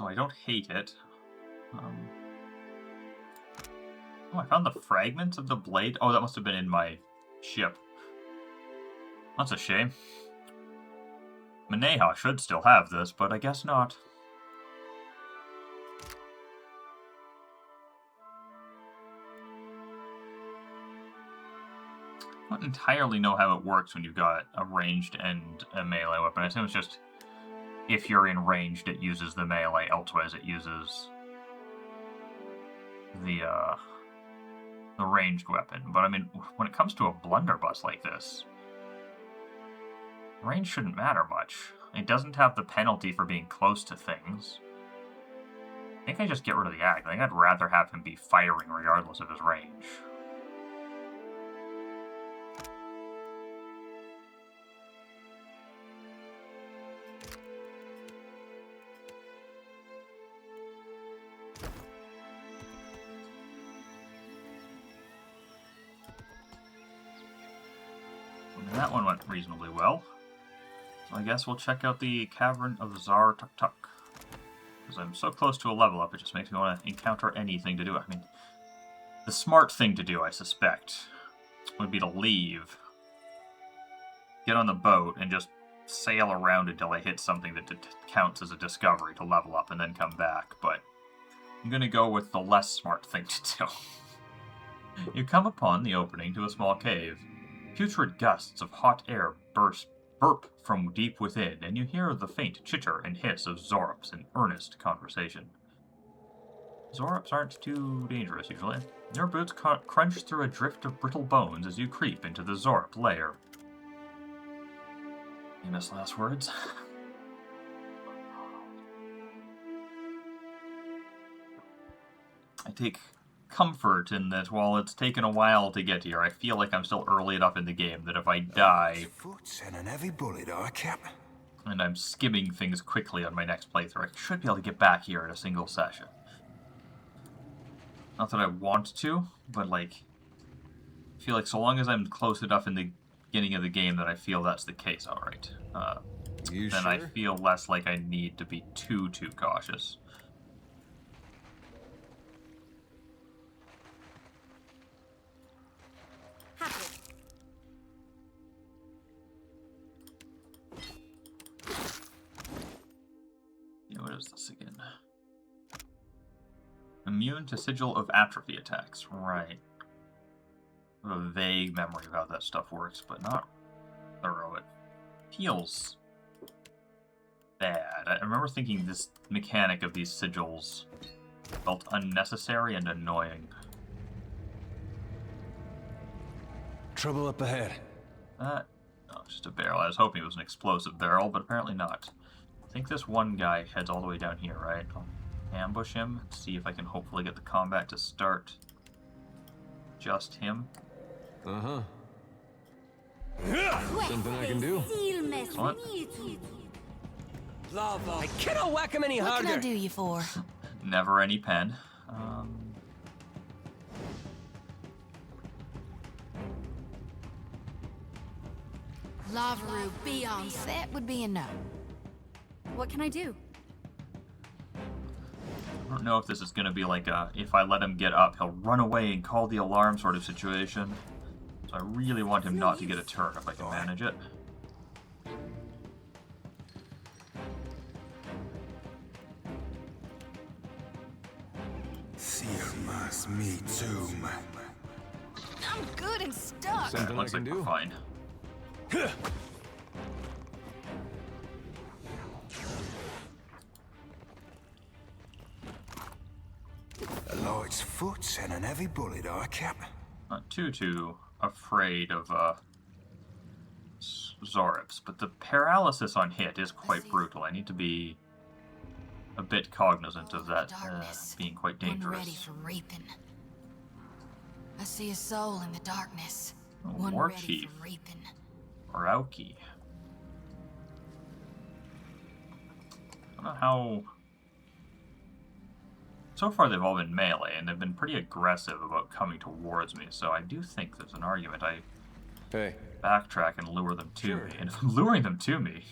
So I don't hate it. Oh, I found the fragments of the blade. Oh, that must have been in my ship. That's a shame. Maneha should still have this, but I guess not. I don't entirely know how it works when you've got a ranged and a melee weapon. I assume it's just if you're in ranged, it uses the melee. Elsewise, it uses the ranged weapon. But I mean, when it comes to a blunderbuss like this, range shouldn't matter much. It doesn't have the penalty for being close to things. I think I just get rid of the ag. I think I'd rather have him be firing regardless of his range. That one went reasonably well. So I guess we'll check out the Cavern of Zar Tuk Tuk. Because I'm so close to a level up, it just makes me want to encounter anything to do. I mean, the smart thing to do, I suspect, would be to leave, get on the boat, and just sail around until I hit something that counts as a discovery to level up, and then come back. But I'm going to go with the less smart thing to do. You come upon the opening to a small cave. Putrid gusts of hot air burp from deep within, and you hear the faint chitter and hiss of Zorops in earnest conversation. Zorops aren't too dangerous, usually. Your boots crunch through a drift of brittle bones as you creep into the Zorop lair. Famous last words. I take comfort in that while it's taken a while to get here, I feel like I'm still early enough in the game that if I die, and an heavy bullet, Cap. And I'm skimming things quickly on my next playthrough, I should be able to get back here in a single session. Not that I want to, but like, I feel like so long as I'm close enough in the beginning of the game that I feel that's the case, alright. Then sure? I feel less like I need to be too cautious. What is this again? Immune to sigil of atrophy attacks. Right. I have a vague memory of how that stuff works, but not thorough. It feels bad. I remember thinking this mechanic of these sigils felt unnecessary and annoying. Trouble up ahead. No, it's just a barrel. I was hoping it was an explosive barrel, but apparently not. I think this one guy heads all the way down here, right? I'll ambush him, see if I can hopefully get the combat to start just him. Uh-huh. Something I can do. Excellent. I cannot whack him any harder. What can I do you for? Never any pen. Lavaru, be on. That would be a no. What can I do? I don't know if this is going to be like a, if I let him get up, he'll run away and call the alarm sort of situation. So I really want him not to get a turn if I can manage it. Me too. I'm good and stuck. Something looks like we're fine. A light's foot and an heavy bullet, Cap. Not too afraid of Zorops, but the paralysis on hit is quite brutal. I need to be a bit cognizant of that being quite dangerous. One ready for reaping. I see a soul in the darkness. One War ready Chief. for reaping. Rauki. I don't know how... So far they've all been melee, and they've been pretty aggressive about coming towards me, so I do think there's an argument I backtrack and lure them to me. And if I'm luring them to me,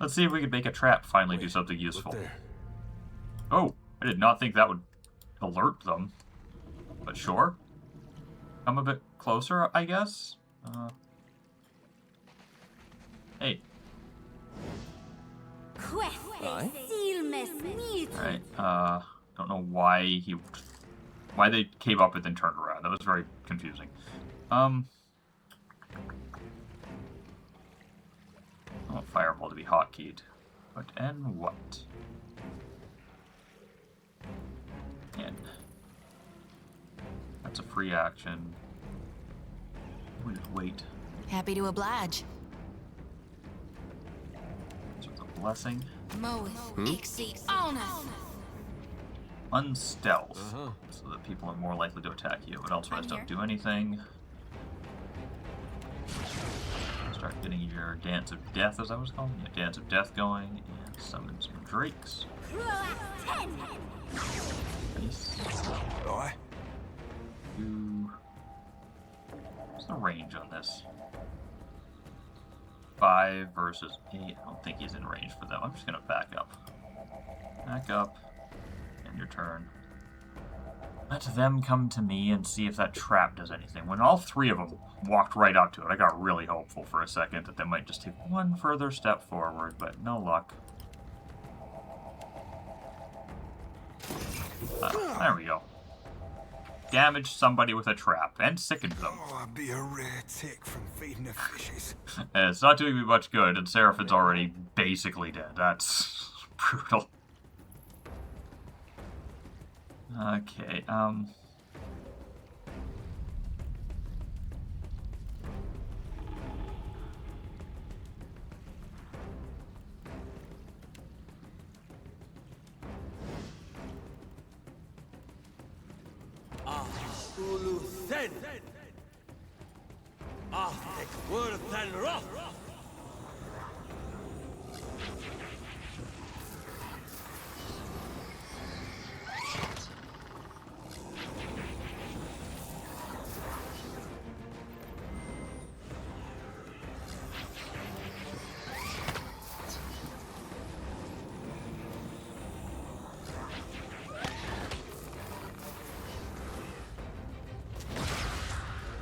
Let's see if we can make a trap finally do something useful. Oh, I did not think that would alert them. But sure. Come a bit closer, I guess? Hey. Alright, don't know why they came up and then turned around. That was very confusing. I want Fireball to be hotkeyed. But and what? In. That's a free action. We'll just wait. Happy to oblige. So it's a blessing. Unstealth. So that people are more likely to attack you, but elsewise don't do anything. Start getting your Dance of Death, as I was calling it. Dance of Death going, and summon some drakes. Nice. What's the range on this? 5 versus 8. I don't think he's in range for them. I'm just gonna back up. Back up. And your turn. Let them come to me and see if that trap does anything. When all 3 of them walked right up to it, I got really hopeful for a second that they might just take one further step forward, but no luck. There we go. Damage somebody with a trap and sickened them. Oh, I'd be a rare tick from feeding the fishes. It's not doing me much good, and Seraphin's already basically dead. That's brutal. Okay,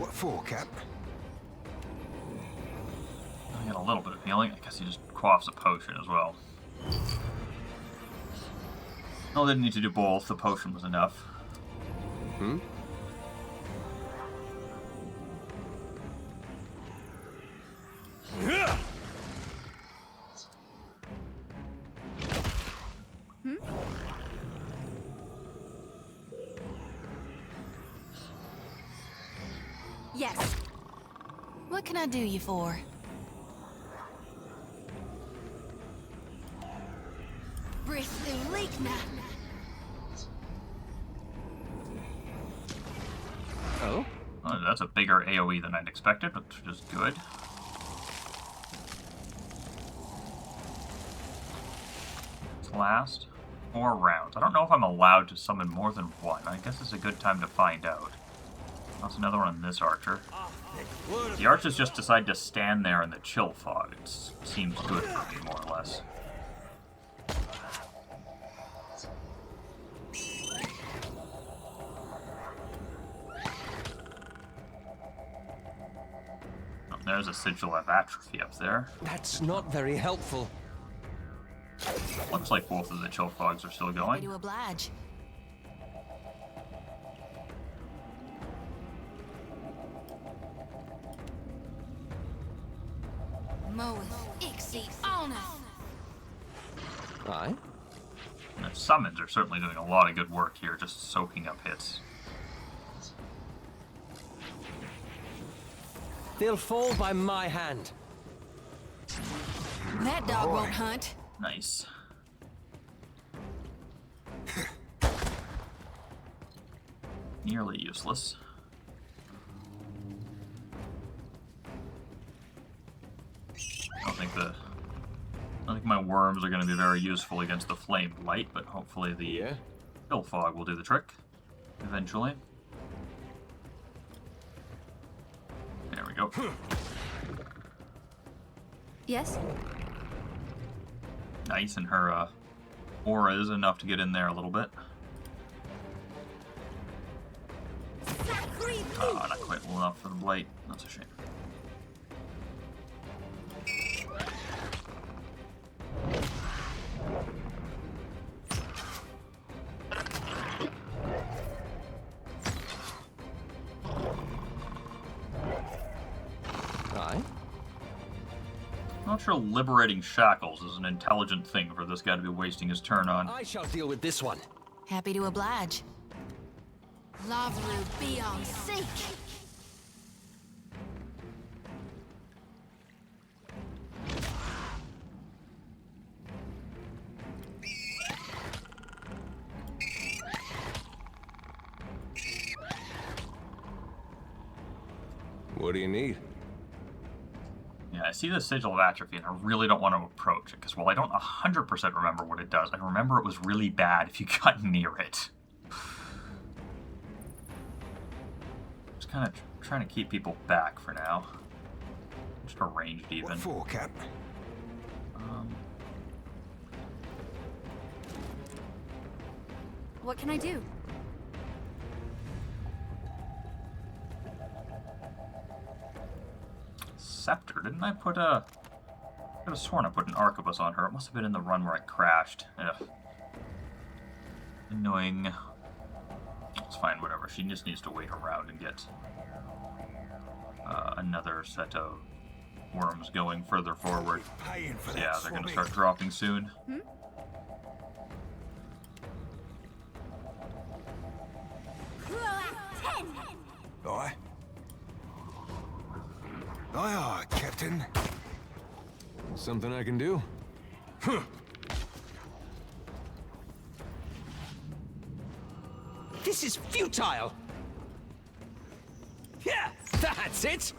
What for, Cap? I got a little bit of healing. I guess he just quaffs a potion as well. No, they didn't need to do both. The potion was enough. Yes. What can I do you for? Oh, that's a bigger AoE than I'd expected, which is good. Last 4 rounds. I don't know if I'm allowed to summon more than one. I guess it's a good time to find out. That's another one on this archer. The archers just decide to stand there in the chill fog. It seems good for me, more or less. Oh, there's a sigil of atrophy up there. That's not very helpful. Looks like both of the chill fogs are still Happy going. to oblige. Aye. And the summons are certainly doing a lot of good work here, just soaking up hits. They'll fall by my hand. That dog won't hunt. Nice. Nearly useless. I don't think my worms are going to be very useful against the flame light, but hopefully the chill fog will do the trick eventually. There we go. Yes? Nice, and her aura is enough to get in there a little bit. Not quite well enough for the blight. That's a shame. I'm not sure liberating shackles is an intelligent thing for this guy to be wasting his turn on. I shall deal with this one. Happy to oblige. Lavru beyond seek. What do you need? Yeah, I see the Sigil of Atrophy, and I really don't want to approach it, because while I don't 100% remember what it does, I remember it was really bad if you got near it. Just kind of trying to keep people back for now. Just arranged even. What for, Cap? What can I do? Scepter, didn't I put a... I could have sworn I put an Arquebus on her. It must have been in the run where I crashed. Ugh. Annoying. It's fine, whatever. She just needs to wait around and get another set of worms going further forward. Yeah, they're going to start dropping soon. Hmm? Aye. Aye, aye, Captain. Something I can do? This is futile! Yeah, that's it!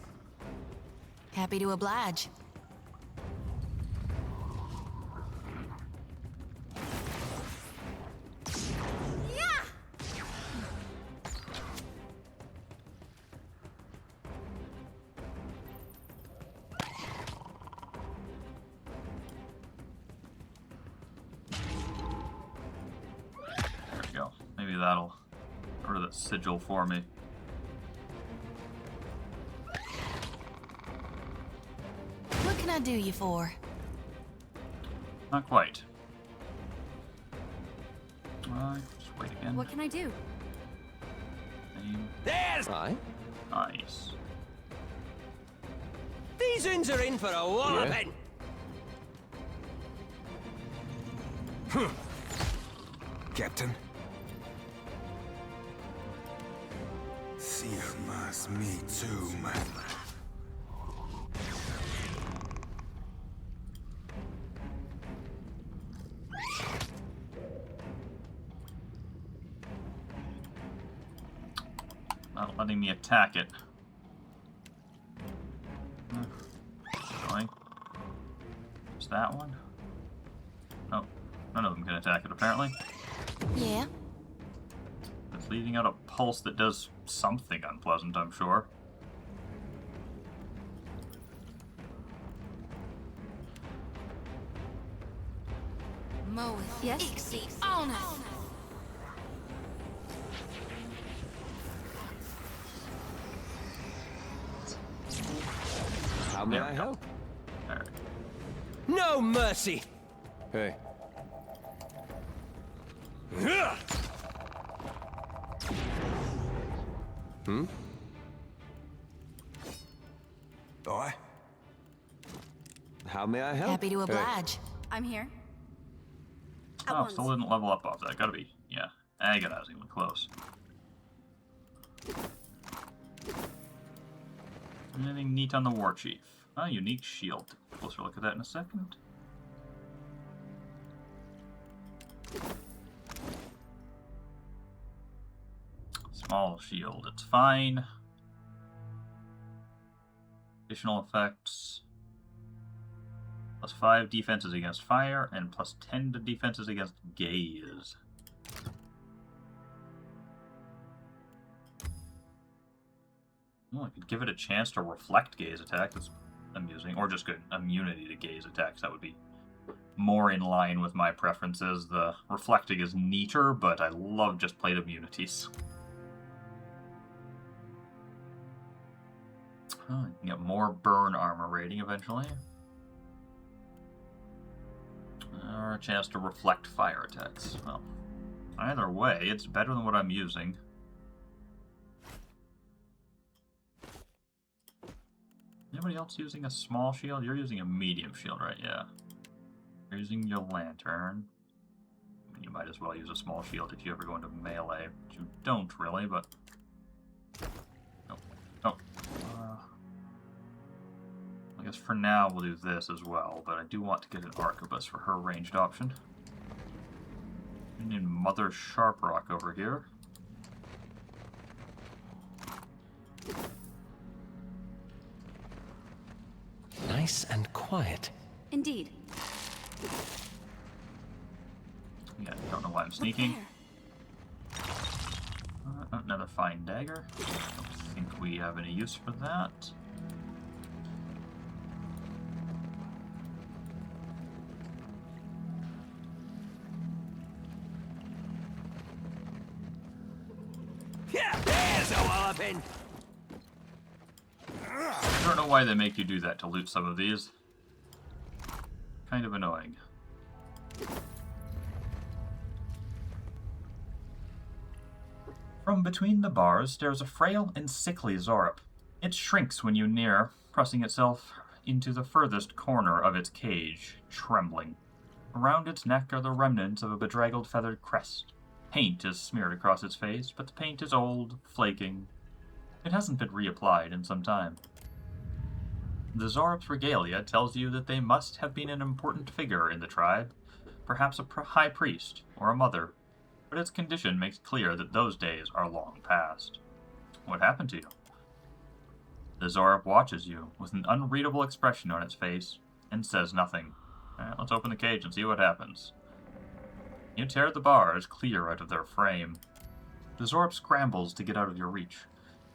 Happy to oblige. There we go. Maybe that'll order that sigil for me. What can I do you for? Not quite. Just wait again. What can I do? Aim. There's... Aye. Nice. These uns are in for a walloping! Captain. Seer must me too, man. Not letting me attack it. Going. Is that one? Oh, none of them can attack it apparently. Yeah? It's leaving out a pulse that does something unpleasant, I'm sure. Moeth. Yes? Ixie honor. How may There I we go. help? Alright. No mercy! Hey. Hmm? Aye. How may I help? Happy to oblige. I'm here. Oh, still didn't level up off that. Gotta be, yeah, agonizingly close. Anything neat on the War Chief? Oh, unique shield. Closer look at that in a second. Small shield, it's fine. Additional effects. +5 defenses against fire, and +10 to defenses against gaze. Well, I could give it a chance to reflect gaze attack. That's amusing. Or just good immunity to gaze attacks. That would be more in line with my preferences. The reflecting is neater, but I love just plate immunities. Oh, you can get more burn armor rating eventually. Or a chance to reflect fire attacks. Well, either way, it's better than what I'm using. Anybody else using a small shield? You're using a medium shield, right? Yeah. You're using your lantern. I mean, you might as well use a small shield if you ever go into melee, which you don't really, but... Oh. Oh. I guess for now we'll do this as well, but I do want to get an arquebus for her ranged option. We need Mother Sharprock over here. Nice and quiet. Indeed. Yeah, don't know why I'm sneaking. Another fine dagger. Don't think we have any use for that. Yeah, there's a walloping. I don't know why they make you do that to loot some of these. Kind of annoying. From between the bars stares a frail and sickly Zorup. It shrinks when you near, pressing itself into the furthest corner of its cage, trembling. Around its neck are the remnants of a bedraggled feathered crest. Paint is smeared across its face, but the paint is old, flaking. It hasn't been reapplied in some time. The Zorup's regalia tells you that they must have been an important figure in the tribe, perhaps a high priest or a mother, but its condition makes clear that those days are long past. What happened to you? The Zorup watches you with an unreadable expression on its face and says nothing. Let's open the cage and see what happens. You tear the bars clear out of their frame. The Zorup scrambles to get out of your reach.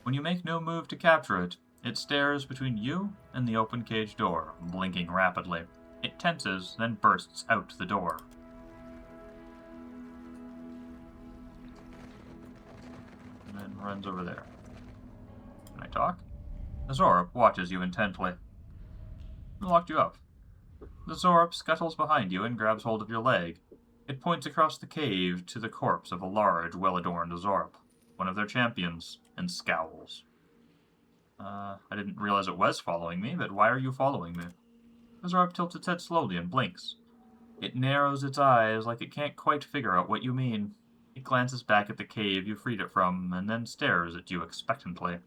When you make no move to capture it, it stares between you and the open cage door, blinking rapidly. It tenses, then bursts out the door. And then runs over there. Can I talk? The Zorup watches you intently. Who locked you up? The Zorup scuttles behind you and grabs hold of your leg. It points across the cave to the corpse of a large, well-adorned Zorup, one of their champions, and scowls. I didn't realize it was following me, but why are you following me? The Zorup tilts its head slowly and blinks. It narrows its eyes like it can't quite figure out what you mean. It glances back at the cave you freed it from, and then stares at you expectantly.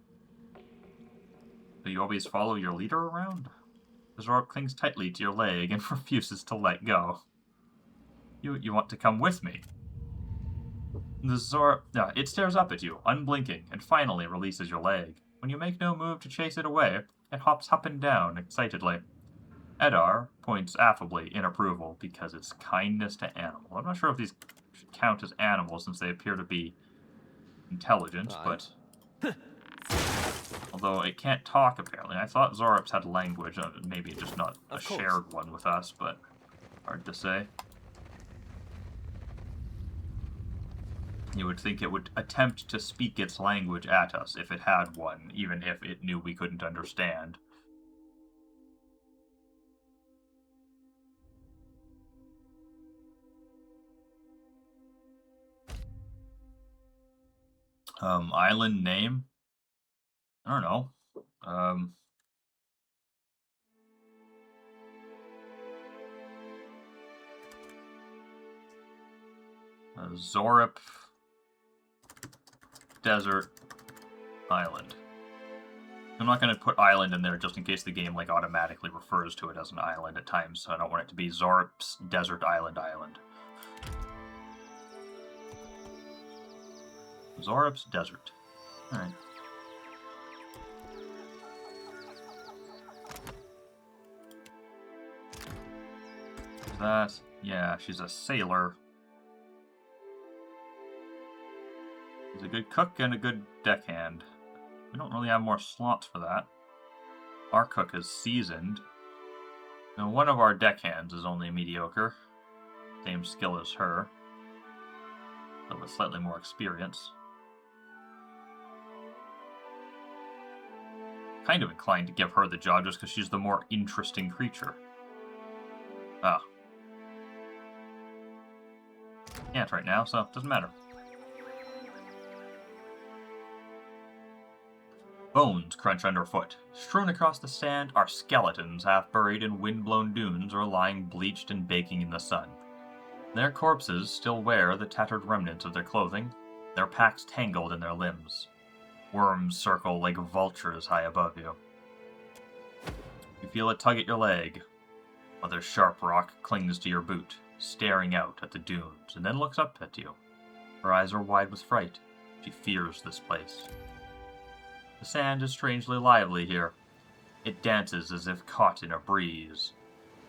Do you always follow your leader around? The Zorup clings tightly to your leg and refuses to let go. You want to come with me? The Zorup... it stares up at you, unblinking, and finally releases your leg. When you make no move to chase it away, it hops up and down excitedly. Edar points affably in approval because it's kindness to animal. I'm not sure if these should count as animals since they appear to be intelligent, but... Although it can't talk, apparently. I thought Zorups had language, maybe just not a shared one with us, but hard to say. You would think it would attempt to speak its language at us if it had one, even if it knew we couldn't understand. Island name? I don't know. Zorup Desert Island. I'm not going to put island in there just in case the game automatically refers to it as an island at times, so I don't want it to be Zorup's Desert Island Island. Zorup's Desert. Alright. That, yeah, she's a sailor. She's a good cook and a good deckhand. We don't really have more slots for that. Our cook is seasoned. Now, one of our deckhands is only mediocre. Same skill as her, but with slightly more experience. Kind of inclined to give her the job just because she's the more interesting creature. Ah. Can't right now, so it doesn't matter. Bones crunch underfoot. Strewn across the sand are skeletons half buried in wind-blown dunes or lying bleached and baking in the sun. Their corpses still wear the tattered remnants of their clothing, their packs tangled in their limbs. Worms circle like vultures high above you. You feel a tug at your leg. Mother Sharp Rock clings to your boot, staring out at the dunes, and then looks up at you. Her eyes are wide with fright. She fears this place. The sand is strangely lively here. It dances as if caught in a breeze.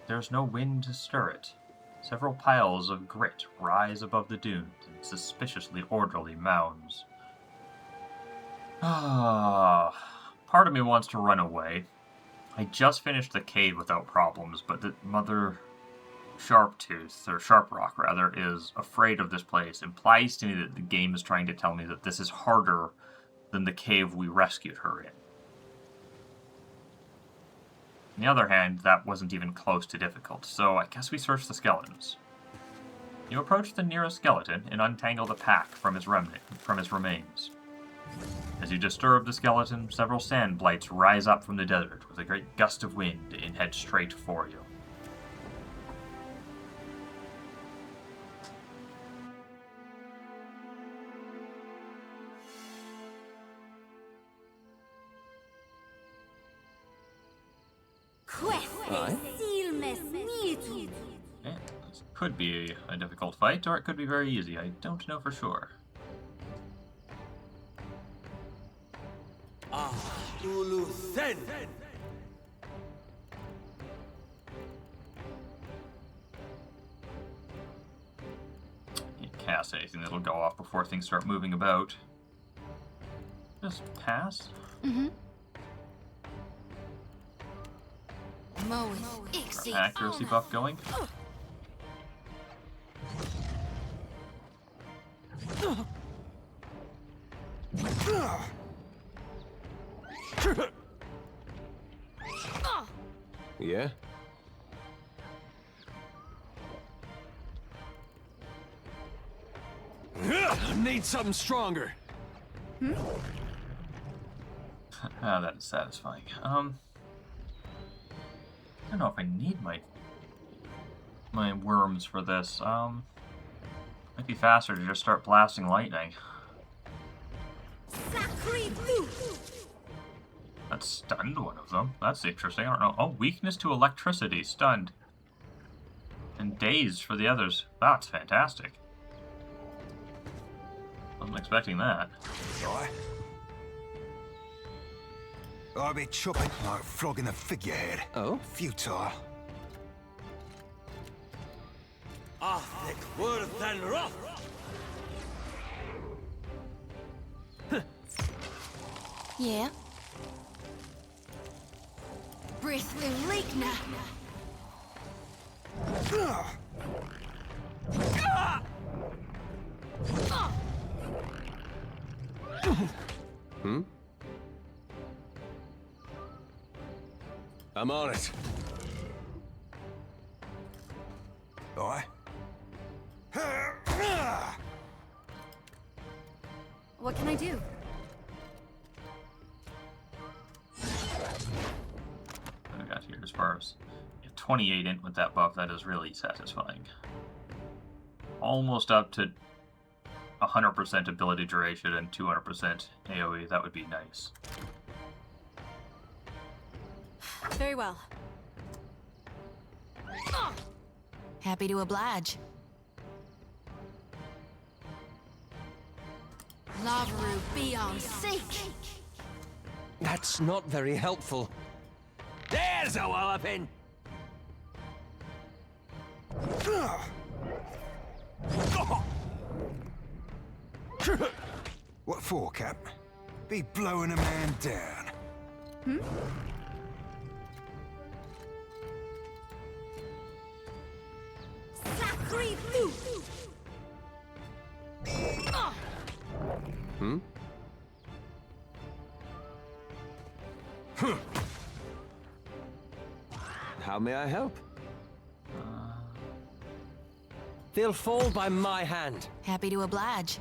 There's no wind to stir it. Several piles of grit rise above the dunes in suspiciously orderly mounds. Part of me wants to run away. I just finished the cave without problems, but the Mother Sharptooth, or Sharprock rather, is afraid of this place. Implies to me that the game is trying to tell me that this is harder than the cave we rescued her in. On the other hand, that wasn't even close to difficult, so I guess we search the skeletons. You approach the nearest skeleton and untangle the pack from his remains. As you disturb the skeleton, several sand blights rise up from the desert with a great gust of wind and head straight for you. This could be a difficult fight, or it could be very easy. I don't know for sure. Can't cast anything that'll go off before things start moving about. Just pass? Mm-hmm. Accuracy buff going? Yeah? Need something stronger. That is satisfying. I don't know if I need my worms for this. Might be faster to just start blasting lightning. That stunned one of them. That's interesting. I don't know. Oh, weakness to electricity. Stunned. And dazed for the others. That's fantastic. Wasn't expecting that. Right. I'll be chopping like flogging a figurehead. Oh? Futile. Yeah. Breath leak now. Hmm? I'm on it. Aye. What can I do? What I got here as far as 28 int with that buff, that is really satisfying. Almost up to 100% ability duration and 200% AoE. That would be nice. Very well. Happy to oblige. Lavaru beyond seek. That's not very helpful. There's a walloping! What for, Cap? Be blowing a man down. Hmm? How may I help? They'll fall by my hand. Happy to oblige.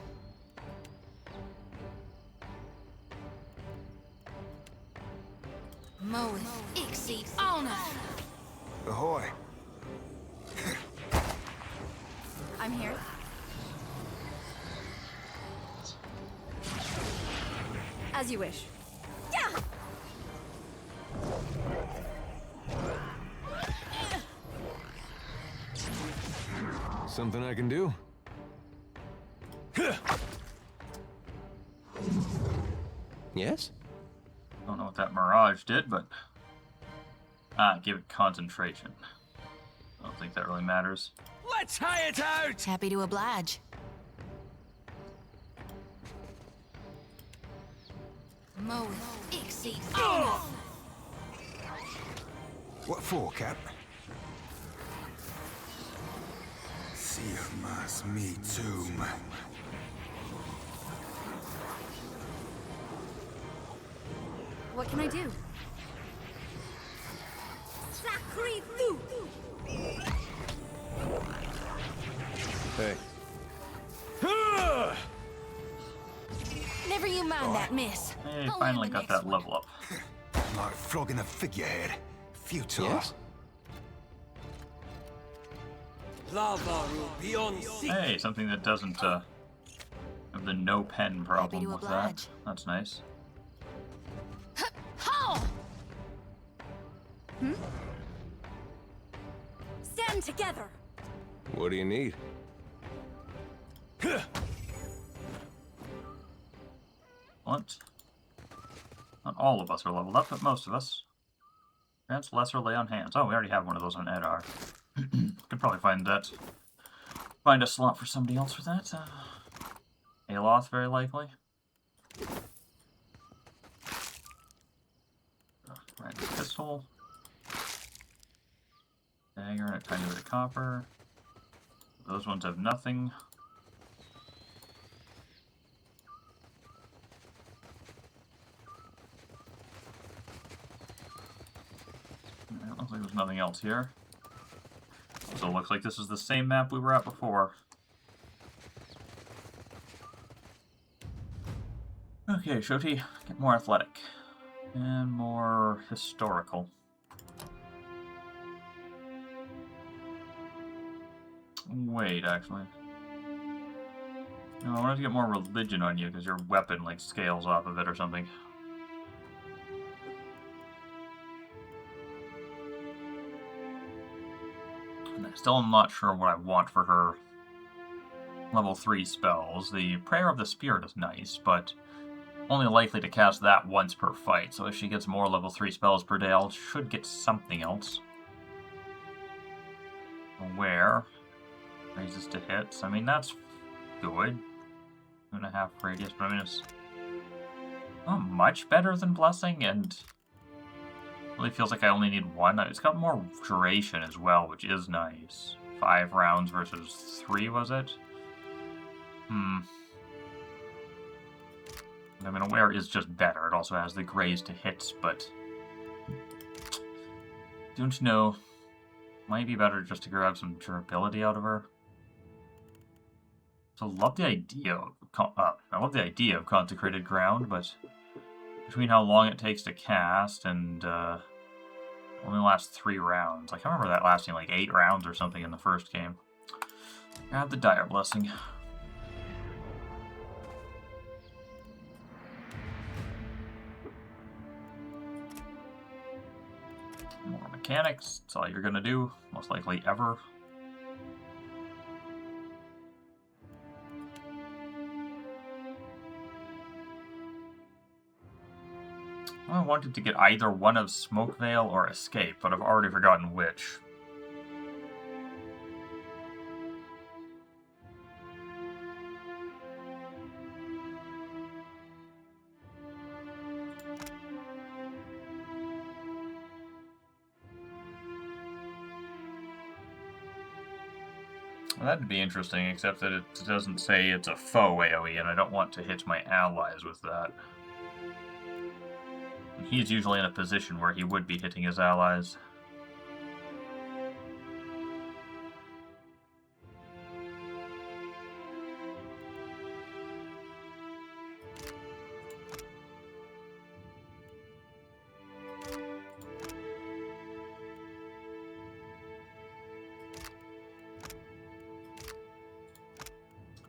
Moeth Ixie honor. Ahoy. I'm here. As you wish. Yeah! Something I can do? Yes? Don't know what that mirage did, but give it concentration. I don't think that really matters. Let's hire it out! Happy to oblige. Moeth Ixie honor. What for, Cap? Sirmas me tomb. What can I do? Sacri Thu! Hey. Never you mind that, miss. Hey, I'll finally land the got next that one. level up. Like flogging a figurehead. Futile. Yes? Hey, something that doesn't have the no pen problem with that. oblige. That's nice. How? Stand together! What do you need? What? Not all of us are leveled up, but most of us. Grants lesser lay on hands. Oh, we already have one of those on Edar. Could probably find that. Find a slot for somebody else for that. Aloth, very likely. Right, pistol. Dagger and a tiny bit of copper. Those ones have nothing. It looks like there's nothing else here. So it looks like this is the same map we were at before. Okay, Shoti, get more athletic. And more historical. Wait, actually. No, I wanted to get more religion on you, because your weapon, like, scales off of it or something. And I still am not sure what I want for her level 3 spells. The Prayer of the Spirit is nice, but only likely to cast that once per fight, so if she gets more level 3 spells per day, I should get something else. Where? Raises to hits. I mean, that's good. 2.5 radius, but I mean, it's not much better than Blessing, and really feels like I only need one. It's got more duration as well, which is nice. 5 rounds versus 3, was it? I mean, Aware is just better. It also has the graze to hits, but don't you know, might be better just to grab some durability out of her. So love the idea of consecrated ground, but between how long it takes to cast and only lasts 3 rounds. I can't remember that lasting like 8 rounds or something in the first game. Grab the Dire Blessing. More mechanics. That's all you're gonna do, most likely ever. I wanted to get either one of Smoke Veil or Escape, but I've already forgotten which. Well, that'd be interesting, except that it doesn't say it's a foe AoE, and I don't want to hit my allies with that. And he's usually in a position where he would be hitting his allies.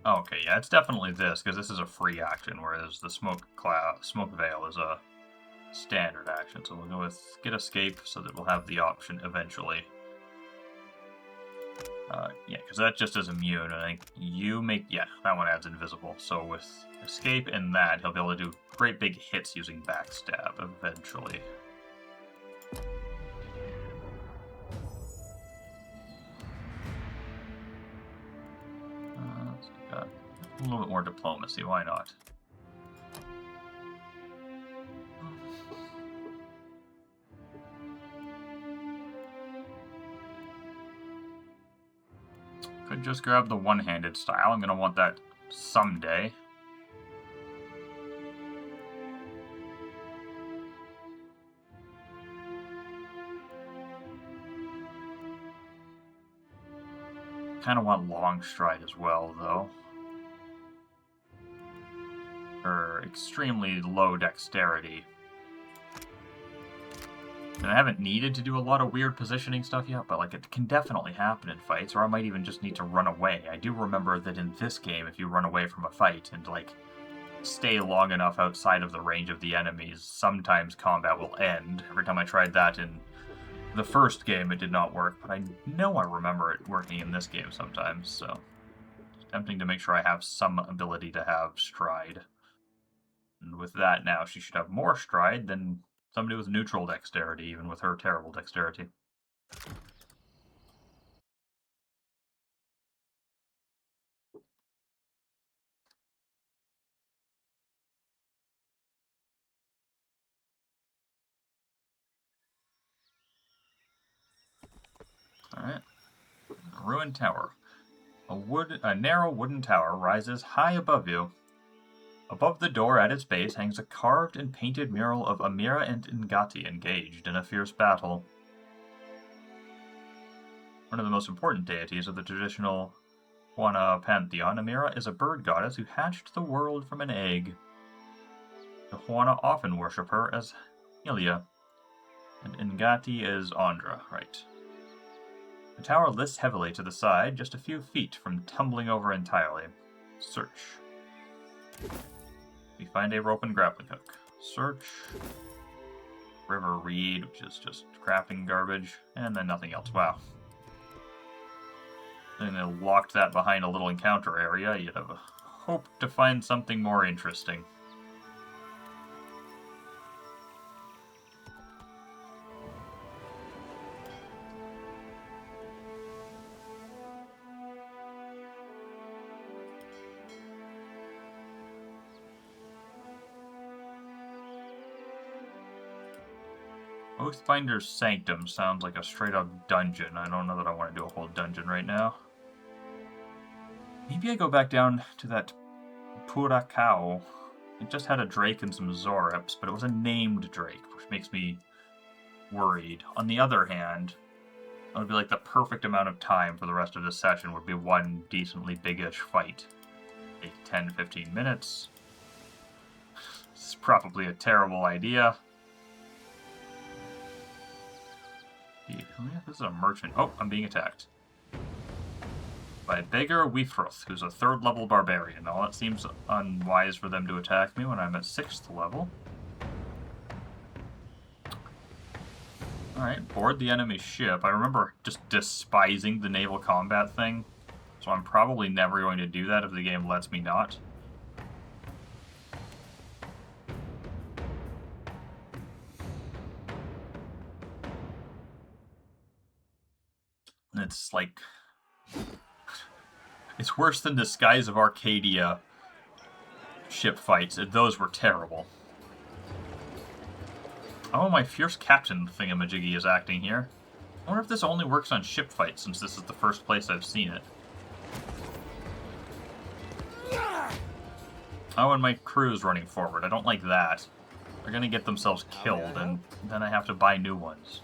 Okay, yeah, it's definitely this, because this is a free action, whereas the Smoke Veil is a standard action. So we'll go with Get Escape, so that we'll have the option eventually. Yeah, because that just is immune, and I think you make... Yeah, that one adds Invisible. So with Escape and that, he'll be able to do great big hits using Backstab eventually. Got a little bit more diplomacy, why not? Could just grab the one-handed style. I'm going to want that someday. Kind of want long stride as well, though. Or extremely low dexterity. And I haven't needed to do a lot of weird positioning stuff yet, but like it can definitely happen in fights, or I might even just need to run away. I do remember that in this game, if you run away from a fight and like stay long enough outside of the range of the enemies, sometimes combat will end. Every time I tried that in the first game, it did not work, but I know I remember it working in this game sometimes, so it's tempting to make sure I have some ability to have stride. And with that now, she should have more stride than somebody with neutral dexterity, even with her terrible dexterity. Alright. Ruined Tower. A narrow wooden tower rises high above you. Above the door at its base hangs a carved and painted mural of Amira and Ngati engaged in a fierce battle. One of the most important deities of the traditional Huana pantheon, Amira is a bird goddess who hatched the world from an egg. The Huana often worship her as Ilia, and Ngati is Andra, right. The tower lifts heavily to the side, just a few feet from tumbling over entirely. Search. We find a rope and grappling hook. Search. River reed, which is just crafting garbage, and then nothing else. Wow. Then they locked that behind a little encounter area. You'd have hoped to find something more interesting. Oathbinder's Sanctum sounds like a straight-up dungeon. I don't know that I want to do a whole dungeon right now. Maybe I go back down to that Purakao. It just had a drake and some Zoreps, but it was a named drake, which makes me worried. On the other hand, it would be like the perfect amount of time for the rest of this session would be one decently big-ish fight. Take 10-15 minutes. This is probably a terrible idea. This is a merchant. Oh, I'm being attacked. By Beggar Weefroth, who's a 3rd level barbarian. Now, it seems unwise for them to attack me when I'm at 6th level. Alright, board the enemy ship. I remember just despising the naval combat thing, so I'm probably never going to do that if the game lets me not. It's like... It's worse than the Skies of Arcadia ship fights. Those were terrible. Oh, my Fierce Captain thingamajiggy is acting here. I wonder if this only works on ship fights, since this is the first place I've seen it. Oh, and my crew's running forward. I don't like that. They're gonna get themselves killed, and then I have to buy new ones.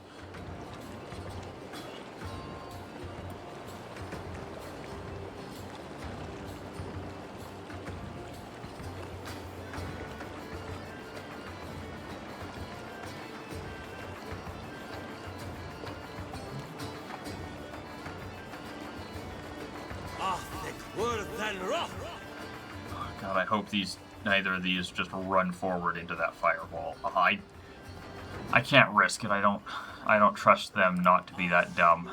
God, I hope neither of these just run forward into that firewall. I can't risk it. I don't trust them not to be that dumb.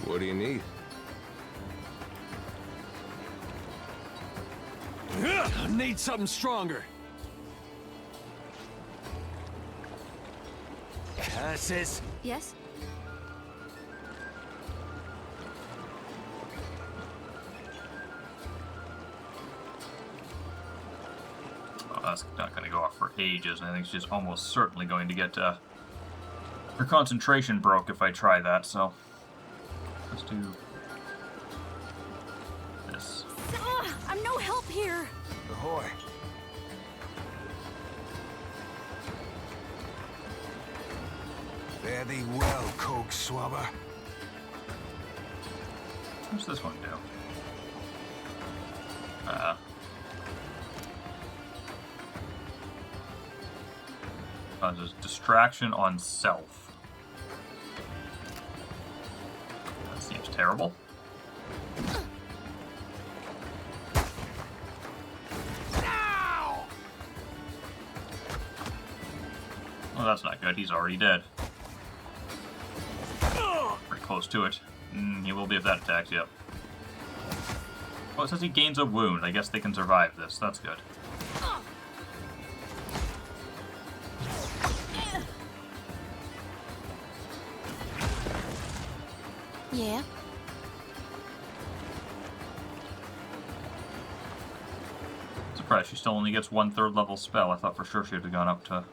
What do you need? I need something stronger. Cassis? Yes? Oh, that's not going to go off for ages. I think she's almost certainly going to get her concentration broke if I try that, so let's do this. I'm no help here. Ahoy. Fare thee well, Coke Swabber. What's this one do? Causes distraction on self. That seems terrible. Well, that's not good. He's already dead. Pretty close to it. He will be if that attacks, yep. Oh, it says he gains a wound. I guess they can survive this. That's good. Yeah? Surprised she still only gets 1/3 level spell. I thought for sure she would have gone up to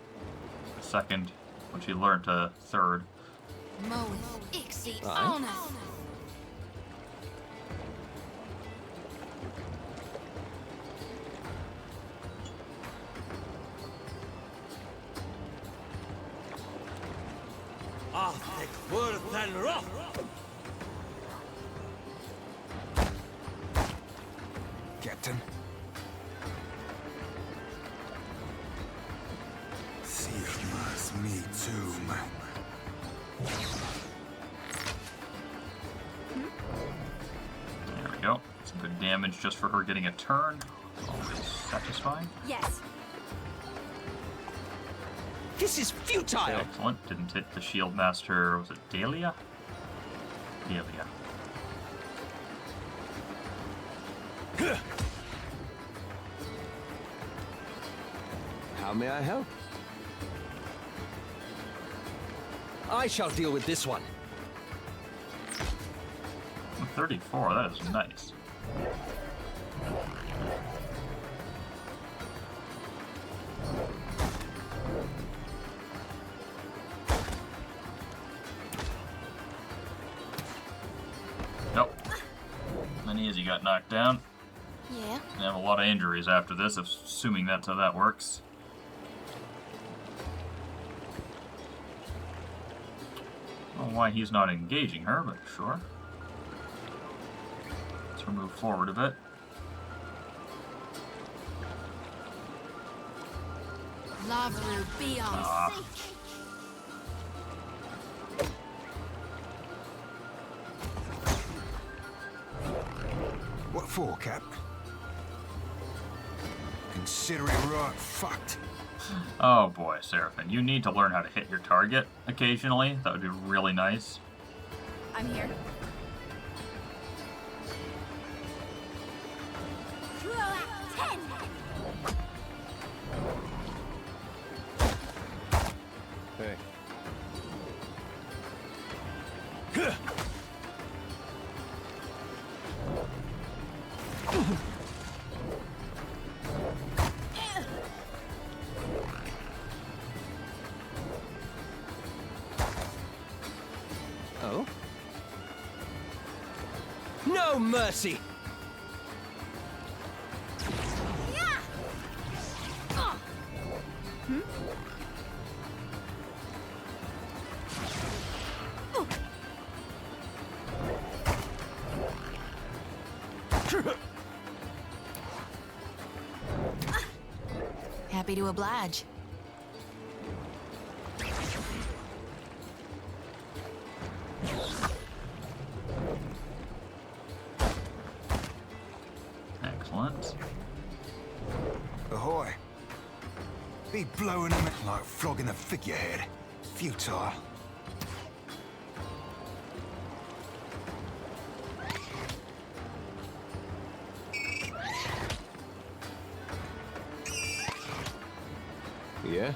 second when she learned to third. Captain. Sigma's me too, man. There we go. Some good damage just for her getting a turn. Always satisfying. Yes. This is futile! Excellent. Didn't hit the shield master. Was it Dahlia? Dahlia. How may I help? I shall deal with this one. 34, that is nice. Nope. Many as he got knocked down. Yeah? Gonna have a lot of injuries after this, assuming that's how that works. I don't know why he's not engaging her, but sure. Let's move forward a bit. Lavru, be on sync. What for, Cap? Consider it right fucked. Oh boy, Seraphim, you need to learn how to hit your target occasionally. That would be really nice. I'm here. mercy! Happy to oblige. Excellent. Ahoy. Be blowing them like flogging a figurehead. Futile. Yeah?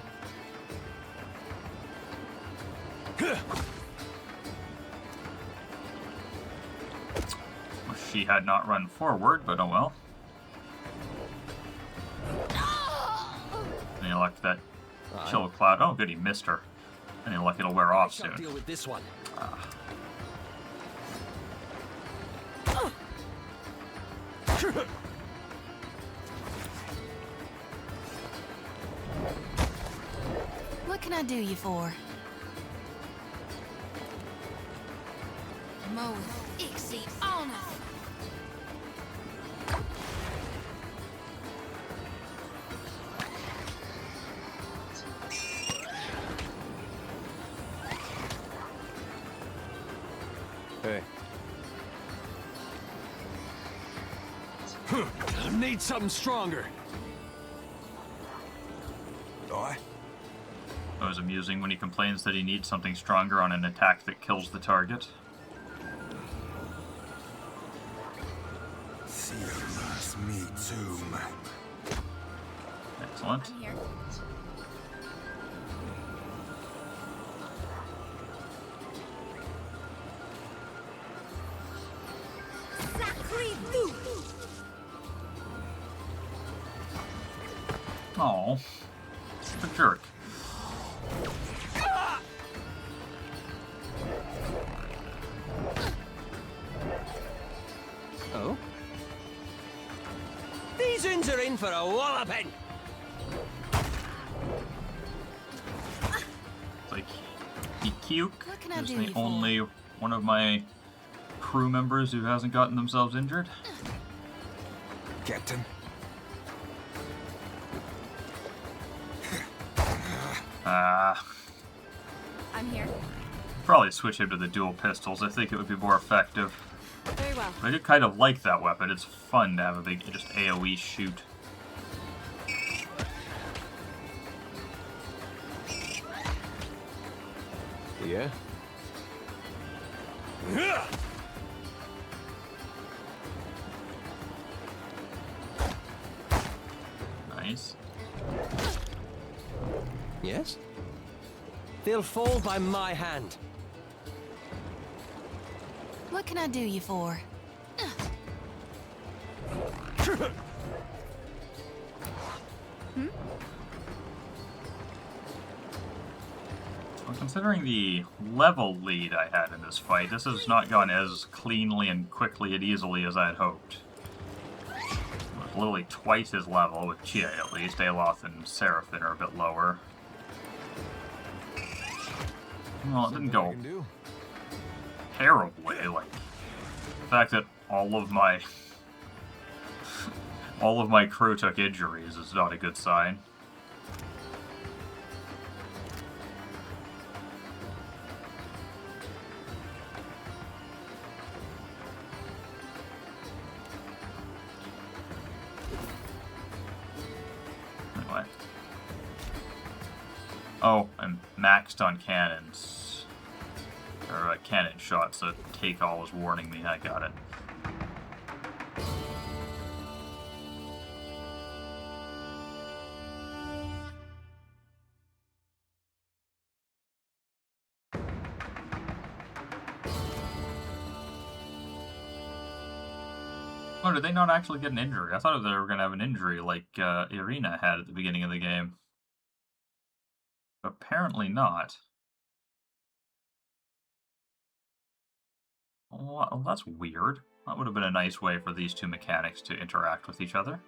She had not run forward, but oh well. Any luck that chill cloud? Oh, good, he missed her. Any luck it'll wear off soon. Deal with this one. What can I do you for? Mo Ixie honor. Hey. Need something stronger. Aye. It was amusing when he complains that he needs something stronger on an attack that kills the target. Theomas, me too, man. Excellent. I'm here. Oh, the jerk. Oh? These uns are in for a walloping! It's like, Kyuk What can I is do the you for? only one of my crew members who hasn't gotten themselves injured. Captain. I'm here. Probably switch him to the dual pistols. I think it would be more effective. Very well. I do kind of like that weapon. It's fun to have a big, just AoE shoot. Yeah? Nice. Yes? They'll fall by my hand. What can I do you for? Well, considering the level lead I had in this fight, this has not gone as cleanly and quickly and easily as I had hoped. It was literally twice his level, with Chia at least. Aloth and Seraphin are a bit lower. Well, it didn't go terribly. Like, the fact that all of my crew took injuries is not a good sign. Anyway. Oh, I'm maxed on cannons. Or cannon shots, so take all is warning me. I got it. Oh, did they not actually get an injury? I thought they were going to have an injury like Irina had at the beginning of the game. Apparently not. Well, that's weird. That would have been a nice way for these two mechanics to interact with each other.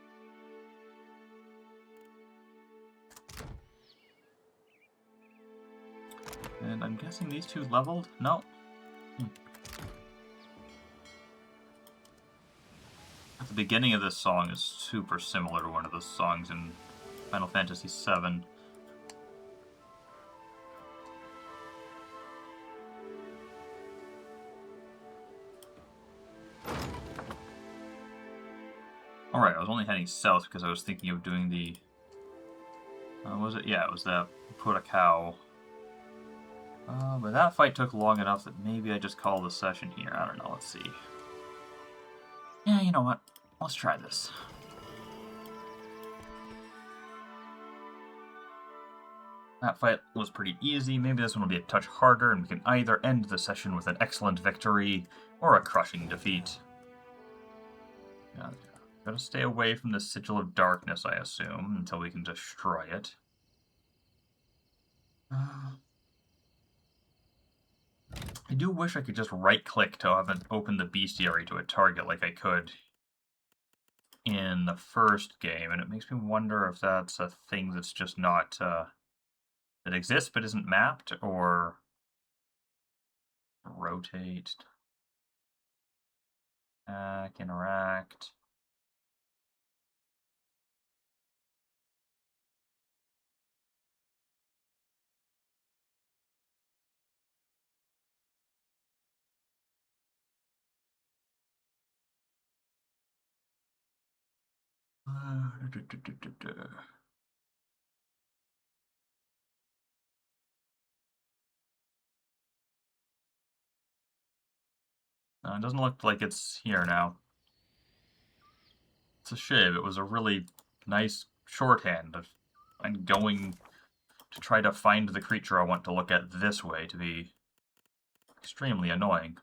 And I'm guessing these two leveled? No. The beginning of this song is super similar to one of the songs in Final Fantasy VII. Alright, I was only heading south because I was thinking of doing the... was it? Yeah, it was the PoE2. But that fight took long enough that maybe I just call the session here. I don't know, let's see. Yeah, you know what? Let's try this. That fight was pretty easy. Maybe this one will be a touch harder, and we can either end the session with an excellent victory or a crushing defeat. Yeah, gotta stay away from the Sigil of Darkness, I assume, until we can destroy it. I do wish I could just right-click to have it open the bestiary to a target like I could in the first game, and it makes me wonder if that's a thing that's just not, that exists but isn't mapped, or rotate, interact. It doesn't look like it's here now. It's a shame. It was a really nice shorthand. I'm going to try to find the creature I want to look at this way to be extremely annoying.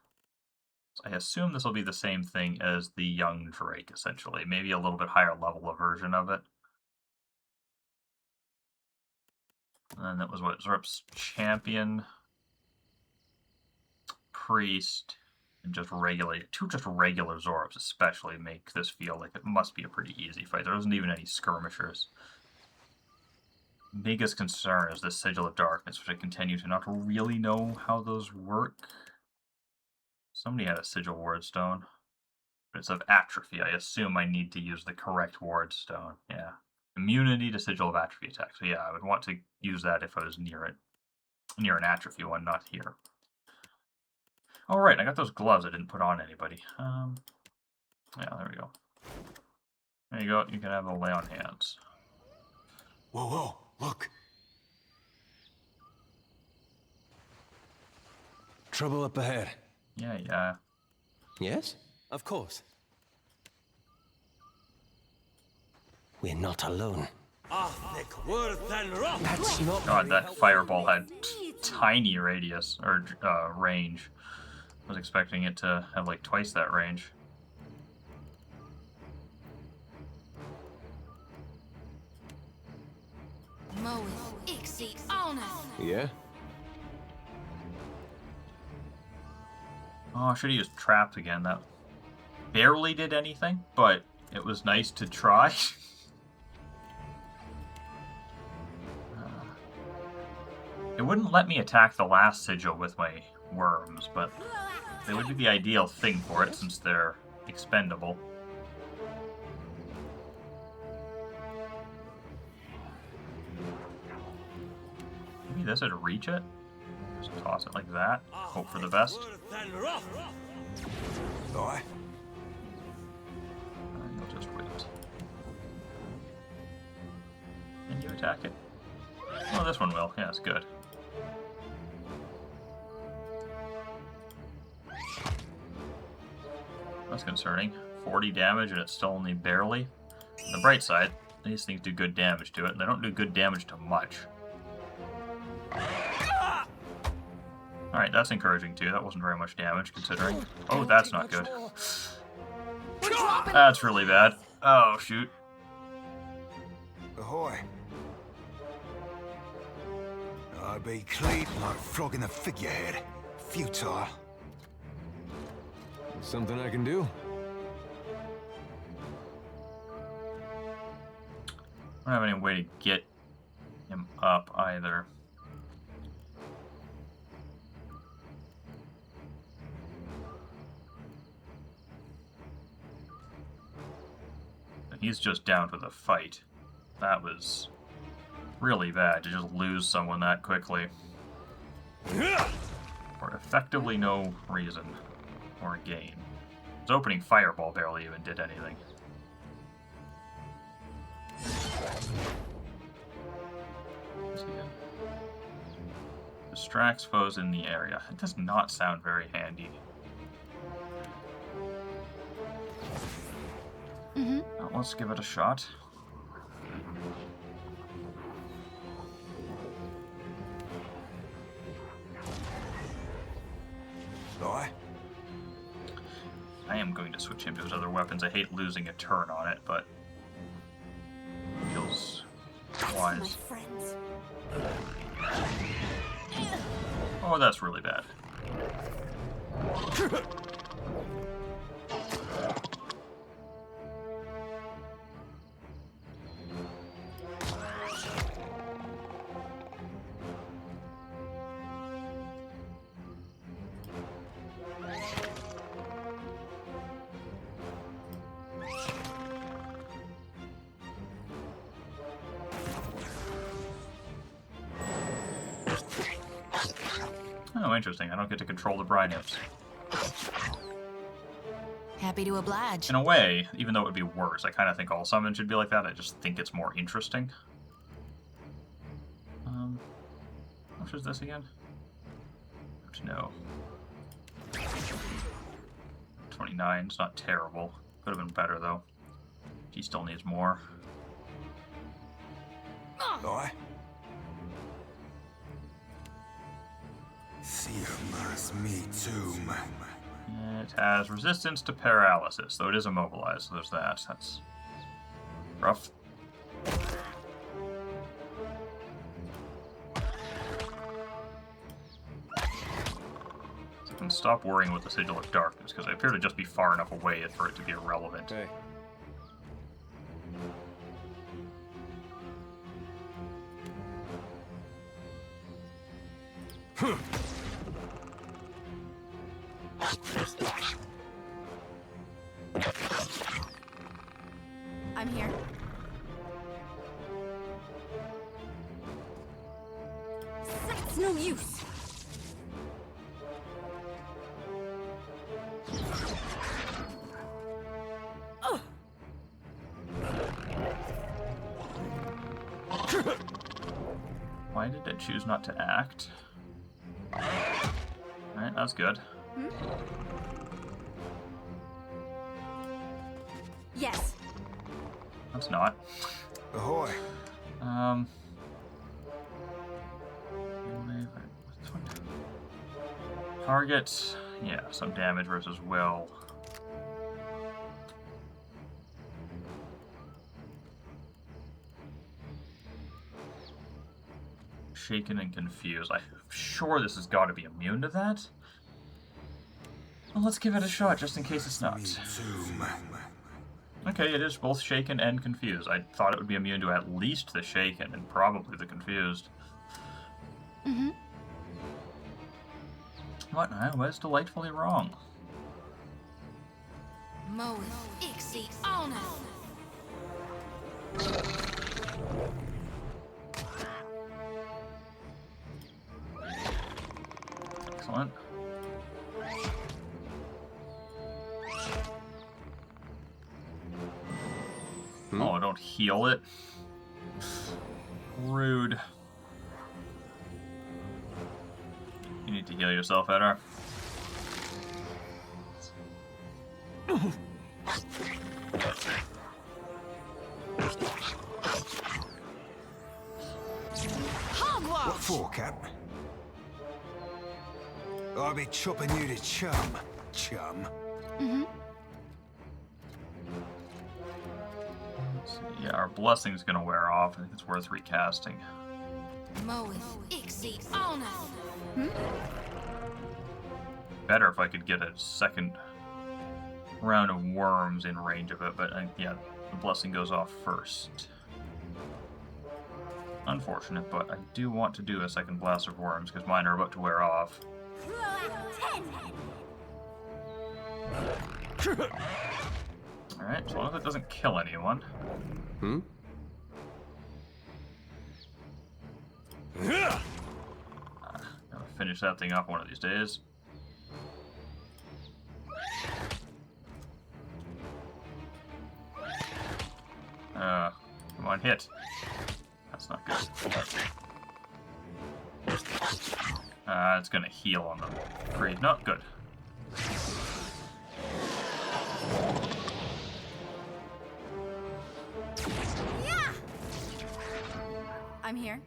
So I assume this will be the same thing as the young Drake, essentially. Maybe a little bit higher level of version of it. And then that was what? Zorp's champion, priest, and just regular Zorps especially make this feel like it must be a pretty easy fight. There isn't even any skirmishers. Biggest concern is this Sigil of Darkness, which I continue to not really know how those work. Somebody had a Sigil Wardstone. But it's of atrophy. I assume I need to use the correct Wardstone. Yeah. Immunity to Sigil of Atrophy attack. So yeah, I would want to use that if I was near it. Near an atrophy one, not here. Alright, I got those gloves I didn't put on anybody. Yeah, there we go. There you go, you can have a lay on hands. Whoa, whoa, look. Trouble up ahead. Yeah. Yes? Of course. We're not alone. That's not God, that fireball had tiny radius, or range. I was expecting it to have like twice that range. Yeah? Oh, I should have used traps again. That barely did anything, but it was nice to try. It wouldn't let me attack the last sigil with my worms, but they would be the ideal thing for it since they're expendable. Maybe this would reach it? Just toss it like that. Hope for the best. Alright. And you'll just wait. Can you attack it? Oh, this one will. Yeah, it's good. That's concerning. 40 damage and it's still only barely. On the bright side, these things do good damage to it, and they don't do good damage to much. Alright, that's encouraging too. That wasn't very much damage considering. Oh, that's not good. That's really bad. Oh, shoot. Ahoy. I'd be clean like frog in the figurehead. Futile. Something I can do? I don't have any way to get him up either. He's just down for the fight. That was really bad to just lose someone that quickly. For effectively no reason or gain. His opening fireball barely even did anything. Distracts foes in the area. It does not sound very handy. Well, let's give it a shot. I am going to switch him to his other weapons. I hate losing a turn on it, but it feels wise. Oh, that's really bad. Oh, interesting. I don't get to control the brine imps. Happy to oblige. In a way, even though it would be worse, I kind of think all summons should be like that. I just think it's more interesting. How much is this again? No. 29. It's not terrible. Could have been better, though. He still needs more. It has resistance to paralysis, though it is immobilized, so there's that. That's rough. So I can stop worrying with the Sigil of Darkness, because I appear to just be far enough away for it to be irrelevant. Hey. I'm here. It's no use. Why did it choose not to act? Alright, that's good. Yes. That's not. Ahoy. Target. Yeah, some damage versus will. Shaken and confused. I'm sure this has got to be immune to that. Well, let's give it a shot, just in case it's not. Okay, it is both shaken and confused. I thought it would be immune to at least the shaken and probably the confused. But I was delightfully wrong. Excellent. Oh, don't heal it. Rude. You need to heal yourself, Edar. What for, Cap? I'll be chopping you to chum. Yeah, our blessing's gonna wear off. I think it's worth recasting. Better if I could get a second round of worms in range of it, but yeah, the blessing goes off first. Unfortunate, but I do want to do a second blast of worms because mine are about to wear off. Alright, as long as it doesn't kill anyone. Hmm? Gotta finish that thing off one of these days. Come on, hit. That's not good. It's gonna heal on them. Great, not good. Yeah! I'm here.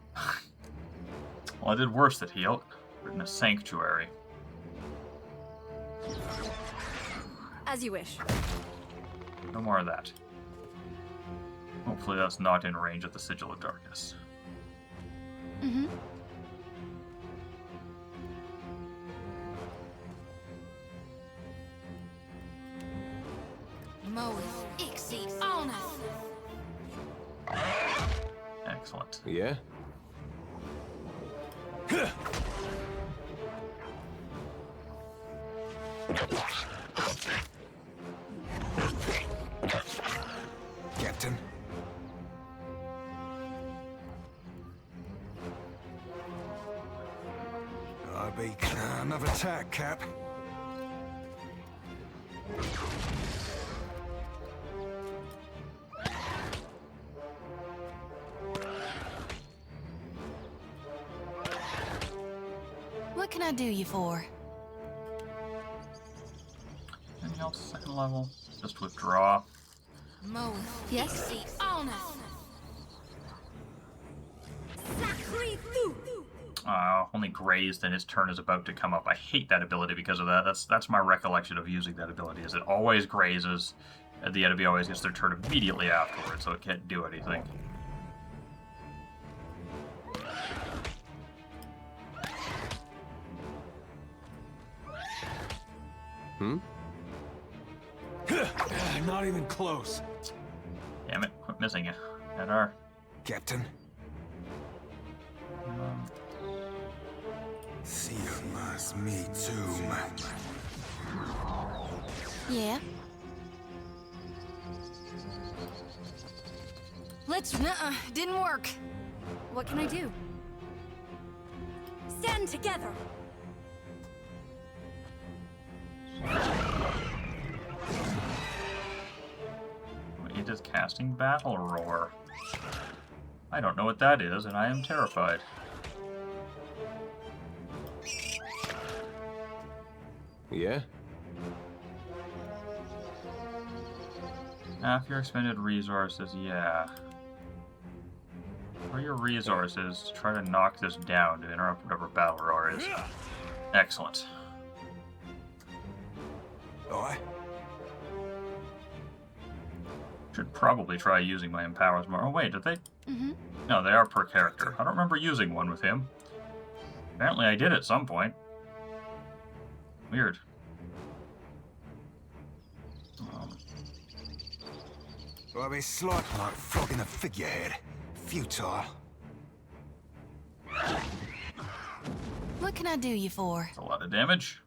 Well, I did worse than heal. We're in a sanctuary. As you wish. No more of that. Hopefully that's not in range of the Sigil of Darkness. Mm-hmm. Excellent. Yeah? Captain. I be another attack, Cap. What can I do you for? Anything else second level? Just withdraw. Yes? Only grazed and his turn is about to come up. I hate that ability because of that. That's my recollection of using that ability, is it always grazes, and the enemy always gets their turn immediately afterwards, so it can't do anything. Hmm? Not even close. Damn it, quit missing you. At our... Captain. Seer must me too. Yeah? Let's... Nuh-uh, didn't work. What can I do? Stand together! It is casting Battle Roar. I don't know what that is, and I am terrified. Yeah? Half your expended resources, yeah. For your resources, to try to knock this down to interrupt whatever Battle Roar is. Excellent. Aye. Should probably try using my empowers more. Oh wait, did they? Mm-hmm. No, they are per character. I don't remember using one with him. Apparently I did at some point. Weird. I be slight like flogging a figurehead. Futile. What can I do you for? That's a lot of damage.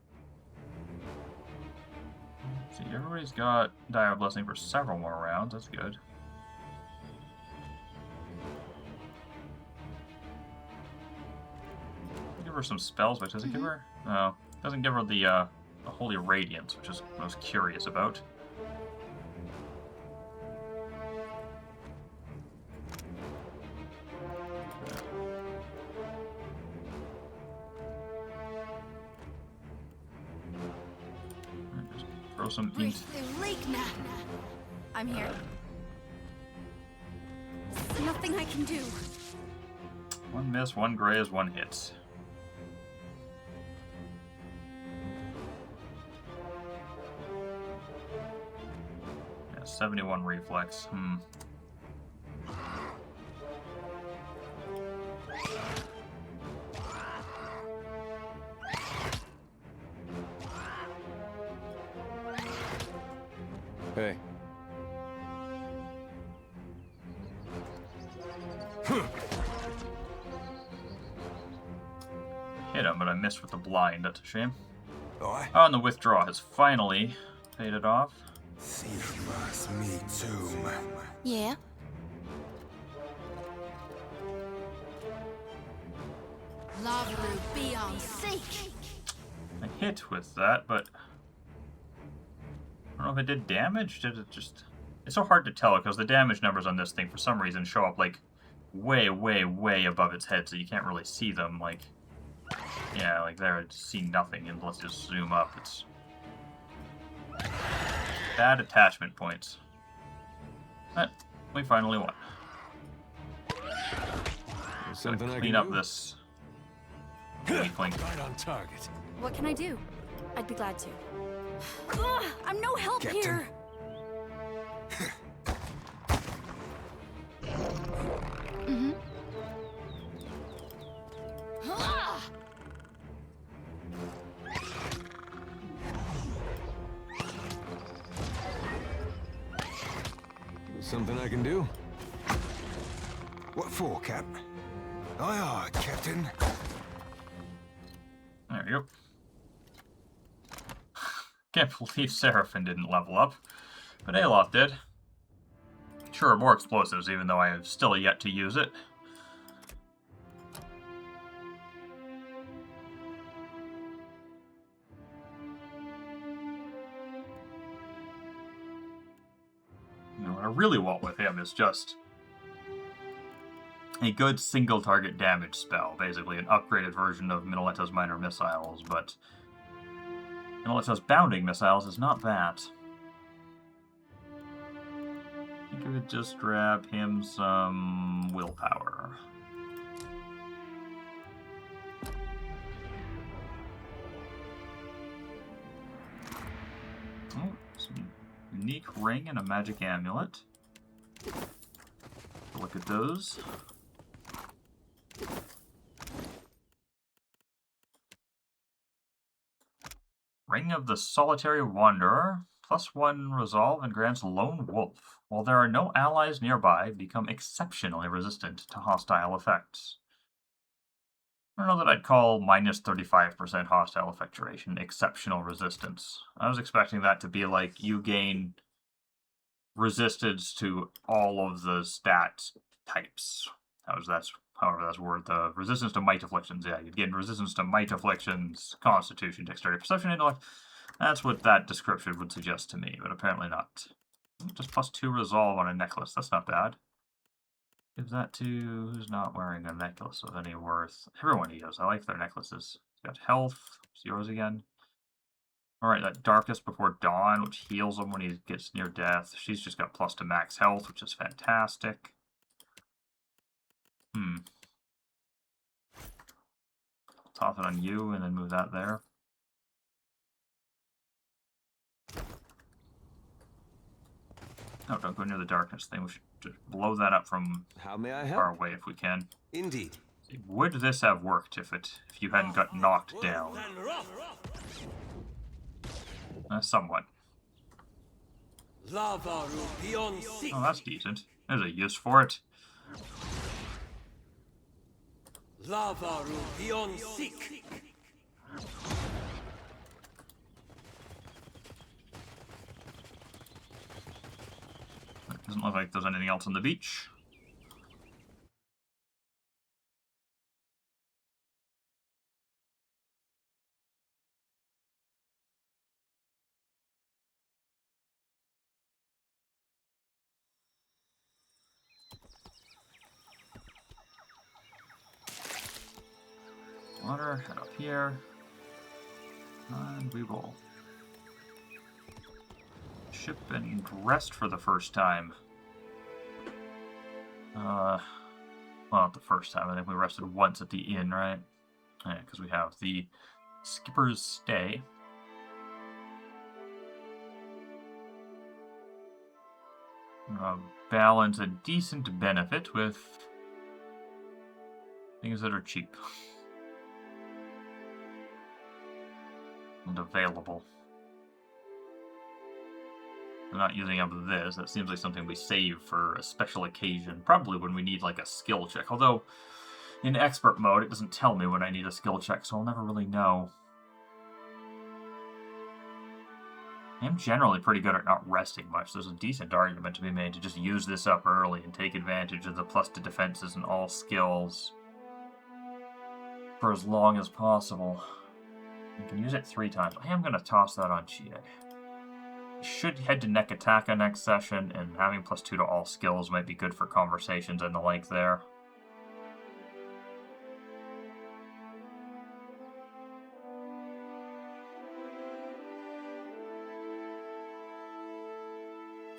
See, everybody's got Dire Blessing for several more rounds. That's good. Give her some spells, but does it give her? No, doesn't give her the Holy Radiance, which is what I was curious about. Just throw some int. I'm here. There's nothing I can do. One miss, one graze, one hit. Yeah, 71 reflex. Hey. hit him, but I missed with the blind. That's a shame. Aye. Oh, and the withdraw has finally faded off. Me too, man. Yeah? Lavaru be on seek! I hit with that, but I don't know if it did damage. Did it just... It's so hard to tell because the damage numbers on this thing for some reason show up like way, way, way above its head, so you can't really see them. Like, yeah, like there, I just see nothing, and let's just zoom up. It's bad attachment points. But we finally won. Something I Clean can up do? this weakling. Right on target. What can I do? I'd be glad to. Ugh, I'm no help Captain. here. Mm-hmm. Ah! Something I can do? What for, Cap? Aye, aye, Captain. There you go. Can't believe Seraphim didn't level up, but Aloth did. Sure, more explosives, even though I have still yet to use it. You know, what I really want with him is just a good single target damage spell, basically an upgraded version of Minoleta's minor missiles, but Minoleta's bounding missiles is not that. I think I could just grab him some willpower. Oh, some unique ring and a magic amulet. Look at those. Ring of the Solitary Wanderer. +1 resolve and grants Lone Wolf. While there are no allies nearby, become exceptionally resistant to hostile effects. I don't know that I'd call -35% hostile effect duration exceptional resistance. I was expecting that to be like you gain resistance to all of the stat types. However that's word. The resistance to might afflictions. Yeah, you'd gain resistance to might afflictions, constitution, dexterity, perception, intellect. That's what that description would suggest to me, but apparently not. Just +2 resolve on a necklace. That's not bad. Give that to who's not wearing a necklace of any worth. Everyone he does. I like their necklaces. Got health. It's yours again. Alright, that Darkest Before Dawn, which heals him when he gets near death. She's just got +2 max health, which is fantastic. Toss it on you and then move that there. No, don't go near the darkness thing. We should just blow that up from How may I help? far away if we can. Indeed. Would this have worked if you hadn't got knocked down? Somewhat. Oh, that's decent. There's a use for it. Doesn't look like there's anything else on the beach. Water, head up here. And we will ship and rest for the first time. Well, not the first time. I think we rested once at the inn, right? Yeah, because we have the skipper's stay. Balance a decent benefit with things that are cheap and available. I'm not using up this. That seems like something we save for a special occasion. Probably when we need like a skill check. Although, In expert mode, it doesn't tell me when I need a skill check, so I'll never really know. I'm generally pretty good at not resting much. There's a decent argument to be made to just use this up early and take advantage of the plus to defenses and all skills for as long as possible. You can use it 3 times. I am going to toss that on Chie. Should head to Nekataka next session, and having +2 to all skills might be good for conversations and the like there.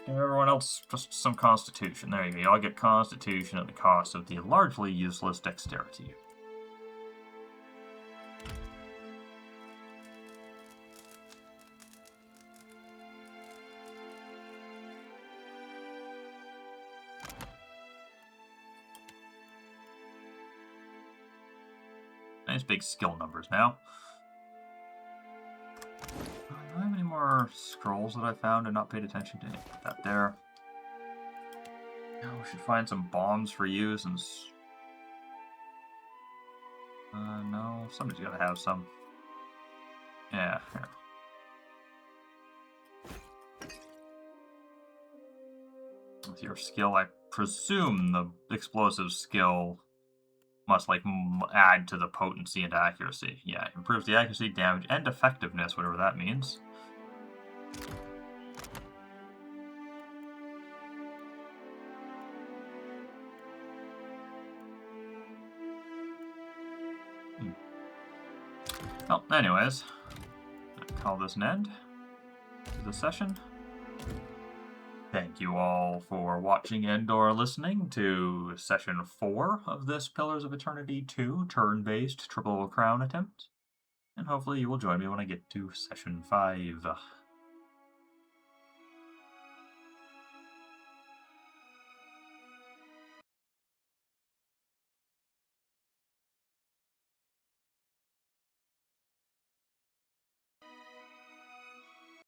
Everyone else, just some Constitution. There you go. Y'all get Constitution at the cost of the largely useless Dexterity. Nice big skill numbers now. Do I have any more scrolls that I found and not paid attention to? Put that there. Now we should find some bombs for use and... no, somebody's gotta have some. Yeah, here. With your skill, I presume the explosive skill must, like, add to the potency and accuracy. Yeah, improves the accuracy, damage, and effectiveness, whatever that means. Well, anyways, I'll call this an end to the session. Thank you all for watching and/or listening to Session 4 of this Pillars of Eternity 2 turn-based Triple Crown attempt. And hopefully you will join me when I get to Session 5.